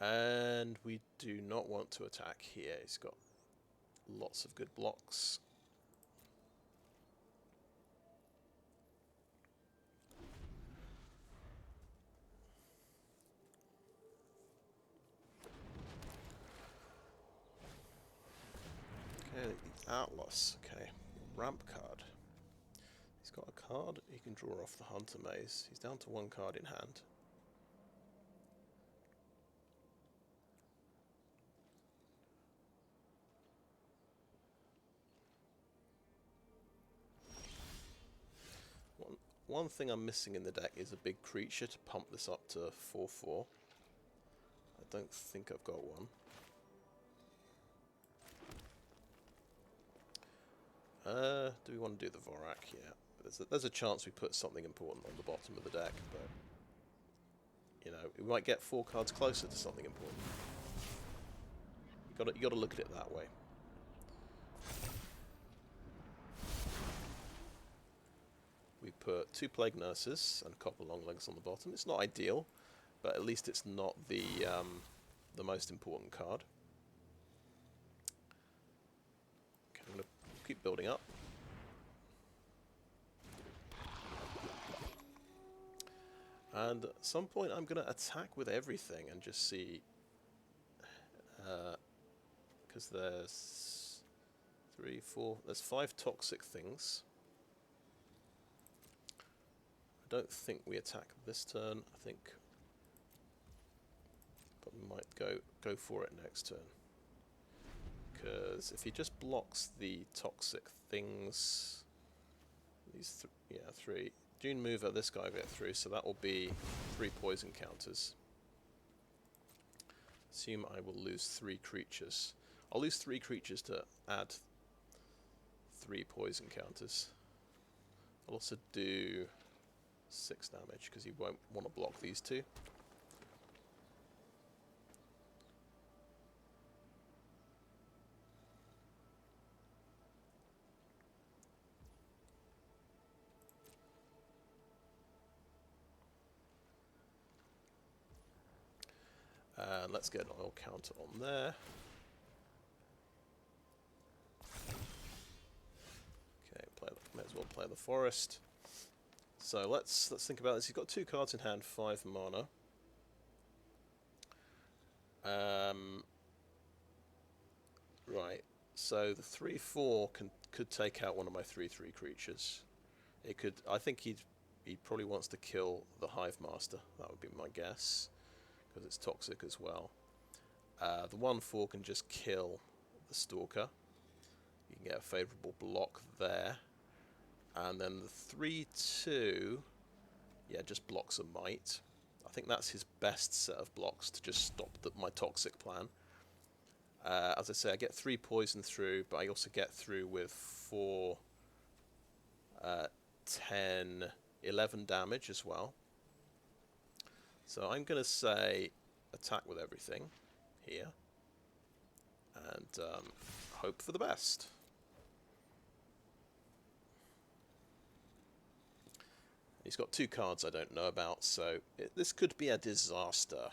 And we do not want to attack here. He's got lots of good blocks. Okay, the Atlas. Okay, ramp card. He's got a card he can draw off the Hunter Maze. He's down to one card in hand. One thing I'm missing in the deck is a big creature to pump this up to 4/4. I don't think I've got one. Do we want to do the Vorrac? Yeah. There's a chance we put something important on the bottom of the deck, but you know, we might get 4 cards closer to something important. You got to look at it that way. We put 2 Plague Nurses and Copper Longlegs on the bottom. It's not ideal, but at least it's not the most important card. Okay, I'm going to keep building up. And at some point I'm going to attack with everything and just see, because there's 3, 4, there's 5 toxic things. I don't think we attack this turn, I think, but we might go for it next turn. Because if he just blocks the toxic things, these 3. Dune Mover, this guy will get through, so that will be 3 poison counters. Assume I will lose 3 creatures. I'll lose 3 creatures to add 3 poison counters. I'll also do 6 damage, because he won't want to block these 2. And let's get an oil counter on there. Okay, may as well play the forest. So let's think about this. He's got 2 cards in hand, 5 mana. Right. So So the 3/4 could take out one of my 3/3 creatures. It could. I think he probably wants to kill the Hive Master. That would be my guess, because it's toxic as well. The 1/4 can just kill the Stalker. You can get a favourable block there, and then the 3/2, yeah, just blocks a Might. I think that's his best set of blocks to just stop my toxic plan. As I say, I get 3 poison through, but I also get through with 4, 10, 11 damage as well. So I'm going to say attack with everything here, and hope for the best. He's got 2 cards I don't know about, so this could be a disaster.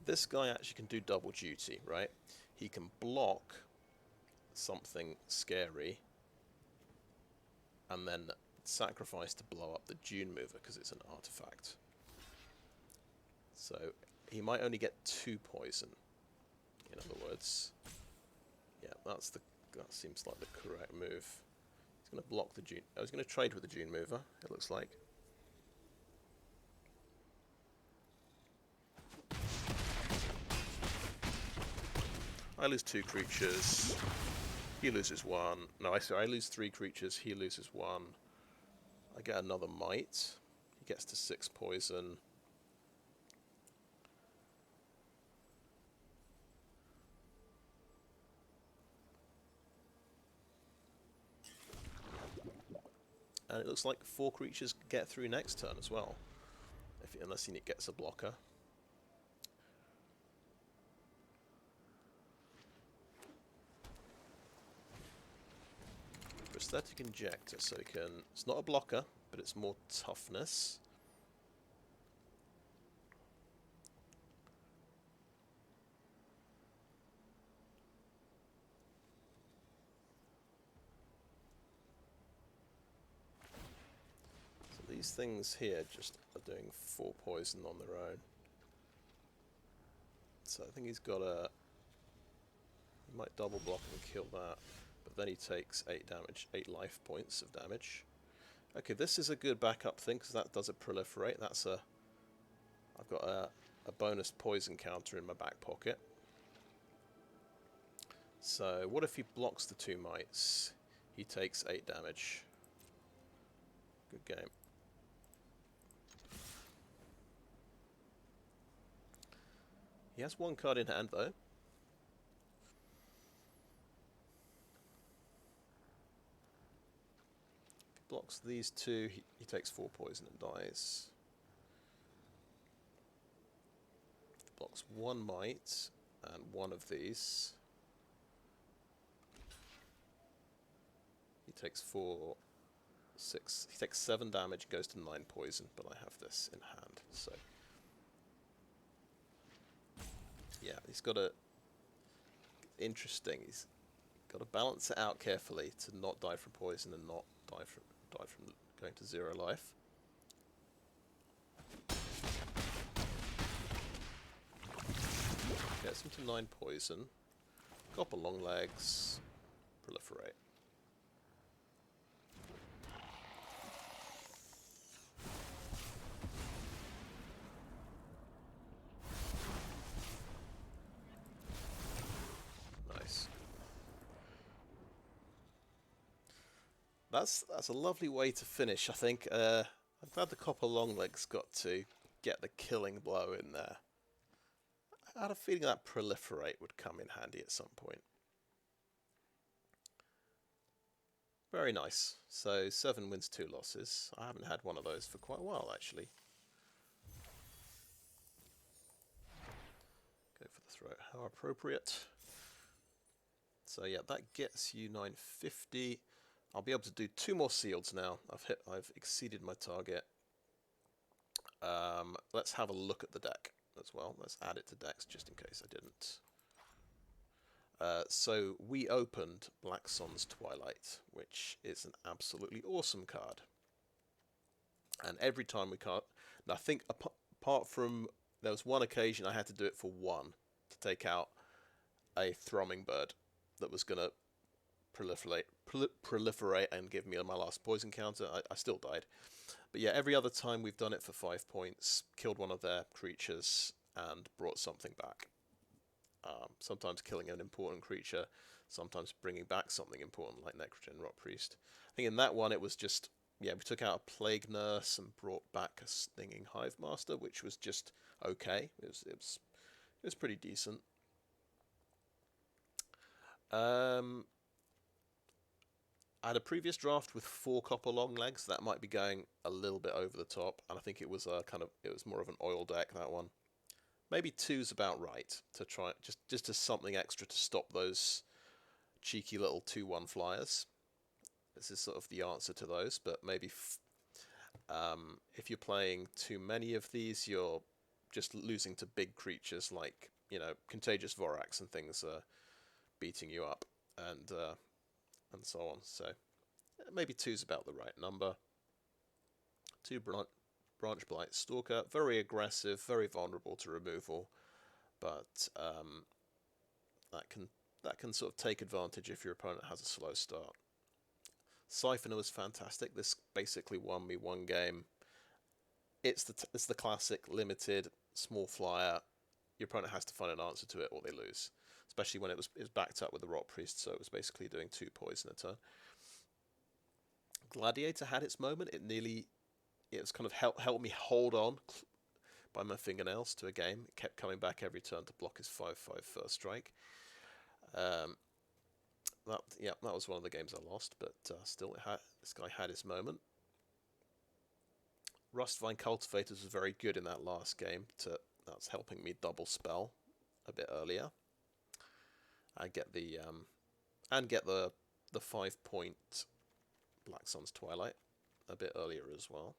This guy actually can do double duty, right? He can block something scary and then sacrifice to blow up the Dune Mover because it's an artifact. So he might only get 2 poison, in other words. Yeah, that seems like the correct move. He's going to block the Dune. I was going to trade with the Dune Mover, it looks like. I lose 2 creatures. He loses 1. No, I lose 3 creatures. He loses 1. I get another Might. He gets to 6 poison. And it looks like 4 creatures get through next turn as well, unless he gets a blocker. Prosthetic Injector, so it's not a blocker, but it's more toughness. So these things here just are doing 4 poison on their own. So I think he's got he might double block and kill that. But then he takes 8 damage, 8 life points of damage. Okay, this is a good backup thing because that does a proliferate. I've got a bonus poison counter in my back pocket. So what if he blocks the 2 mites? He takes 8 damage. Good game. He has 1 card in hand though. Blocks these 2, he takes 4 poison and dies. Blocks 1 might and 1 of these. He takes 4, 6. He takes 7 damage, goes to 9 poison, but I have this in hand, so. Yeah, he's got interesting. He's got to balance it out carefully to not die from poison and not die from going to 0 life. Gets him to 9 poison. Copper Longlegs. Proliferate. Nice. That's a lovely way to finish, I think. I'm glad the Copper Longlegs got to get the killing blow in there. I had a feeling that Proliferate would come in handy at some point. Very nice. So 7 wins, 2 losses. I haven't had one of those for quite a while, actually. Go for the throw. How appropriate. So yeah, that gets you 950. I'll be able to do 2 more seals now. I've exceeded my target. Let's have a look at the deck as well. Let's add it to decks just in case I didn't. So we opened Black Sun's Twilight, which is an absolutely awesome card. And every time we cast... And I think apart from, there was one occasion I had to do it for one, to take out a thrumming bird that was going to proliferate and give me my last poison counter. I still died. But yeah, every other time we've done it for 5 points, killed one of their creatures and brought something back. Sometimes killing an important creature, sometimes bringing back something important like Necrogen Rotpriest. I think in that one it was just, yeah, we took out a Plague Nurse and brought back a Stinging Hive Master, which was just okay. It was pretty decent. I had a previous draft with 4 Copper Longlegs. That might be going a little bit over the top, and I think it was it was more of an oil deck, that one. Maybe 2's about right to try, just as something extra to stop those cheeky little 2/1 flyers. This is sort of the answer to those, but maybe if you're playing too many of these, you're just losing to big creatures like, you know, Contagious Vorrac and things beating you up, and so on. So maybe 2's about the right number. 2 Branchblight Stalker, very aggressive, very vulnerable to removal, but that can sort of take advantage if your opponent has a slow start. Syphoner was fantastic. This basically won me one game. It's the classic limited small flyer. Your opponent has to find an answer to it or they lose. Especially when it was backed up with the Rotpriest, so it was basically doing 2 poison a turn. Gladiator had its moment. It was kind of helped me hold on by my fingernails to a game. It kept coming back every turn to block his 5/5 first strike. That was one of the games I lost, but still, this guy had his moment. Rustvine Cultivator was very good in that last game. That's helping me double spell a bit earlier. I get the 5-point Black Sun's Twilight a bit earlier as well.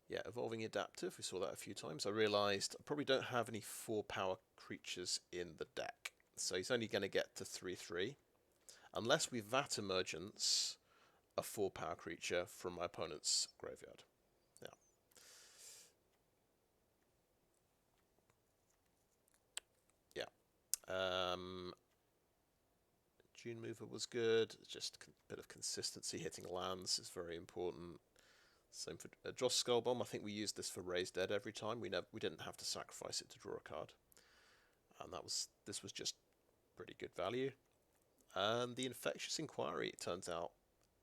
Yeah, Evolving Adaptive, we saw that a few times. I realised I probably don't have any 4-power creatures in the deck, so he's only going to get to 3/3, unless we Vat Emergence a 4-power creature from my opponent's graveyard. Dune Mover was good. Just a bit of consistency. Hitting lands is very important. Same for Dross Skullbomb. I think we used this for Raise Dead every time. We didn't have to sacrifice it to draw a card, and this was just pretty good value. And the Infectious Inquiry, it turns out,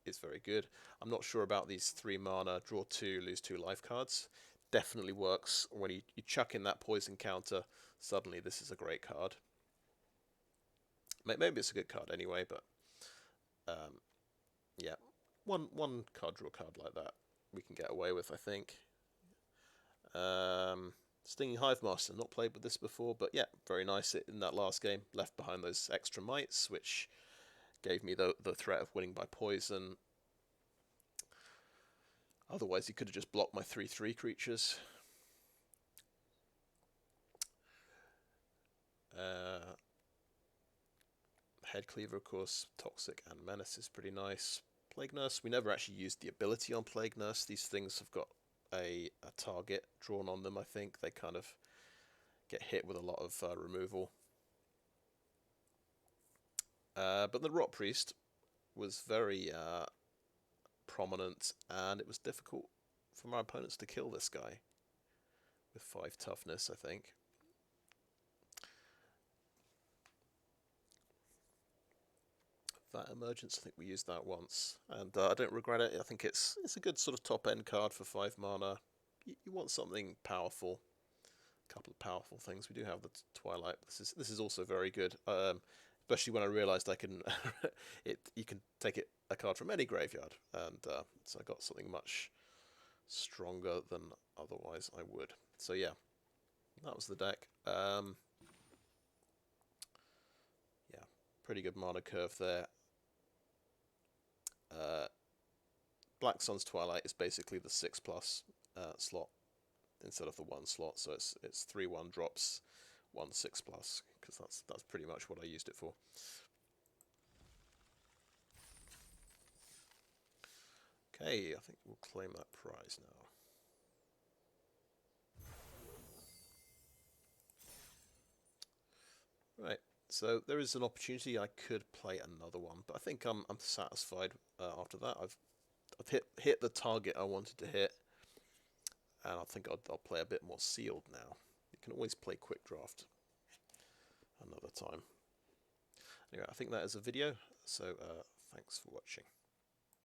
is very good. I'm not sure about these 3 mana, draw 2, lose 2 life cards. Definitely works when you chuck in that poison counter. Suddenly, this is a great card. Maybe it's a good card anyway, but yeah, one card draw card like that we can get away with, I think. Stinging Hive Master, not played with this before, but yeah, very nice in that last game. Left behind those extra mites, which gave me the threat of winning by poison. Otherwise, he could have just blocked my 3/3 creatures. Headcleaver, of course, Toxic and Menace is pretty nice. Plague Nurse, we never actually used the ability on Plague Nurse. These things have got a target drawn on them, I think. They kind of get hit with a lot of removal. But the Rotpriest was very prominent, and it was difficult for my opponents to kill this guy with 5 toughness, I think. Vat Emergence, I think we used that once, and I don't regret it. I think it's a good sort of top-end card for 5 mana. You want something powerful, a couple of powerful things. We do have the Twilight. This is also very good, especially when I realised I can you can take a card from any graveyard, and so I got something much stronger than otherwise I would. So yeah, that was the deck. Yeah, pretty good mana curve there. Black Sun's Twilight is basically the 6+ slot instead of the 1 slot, so it's 3/1 drops, 1 6+, because that's pretty much what I used it for. Okay, I think we'll claim that prize now. Right, so there is an opportunity I could play another one, but I think I'm satisfied after that. I've hit the target I wanted to hit, and I think I'll play a bit more sealed now. You can always play quick draft another time. Anyway, I think that is a video, so thanks for watching.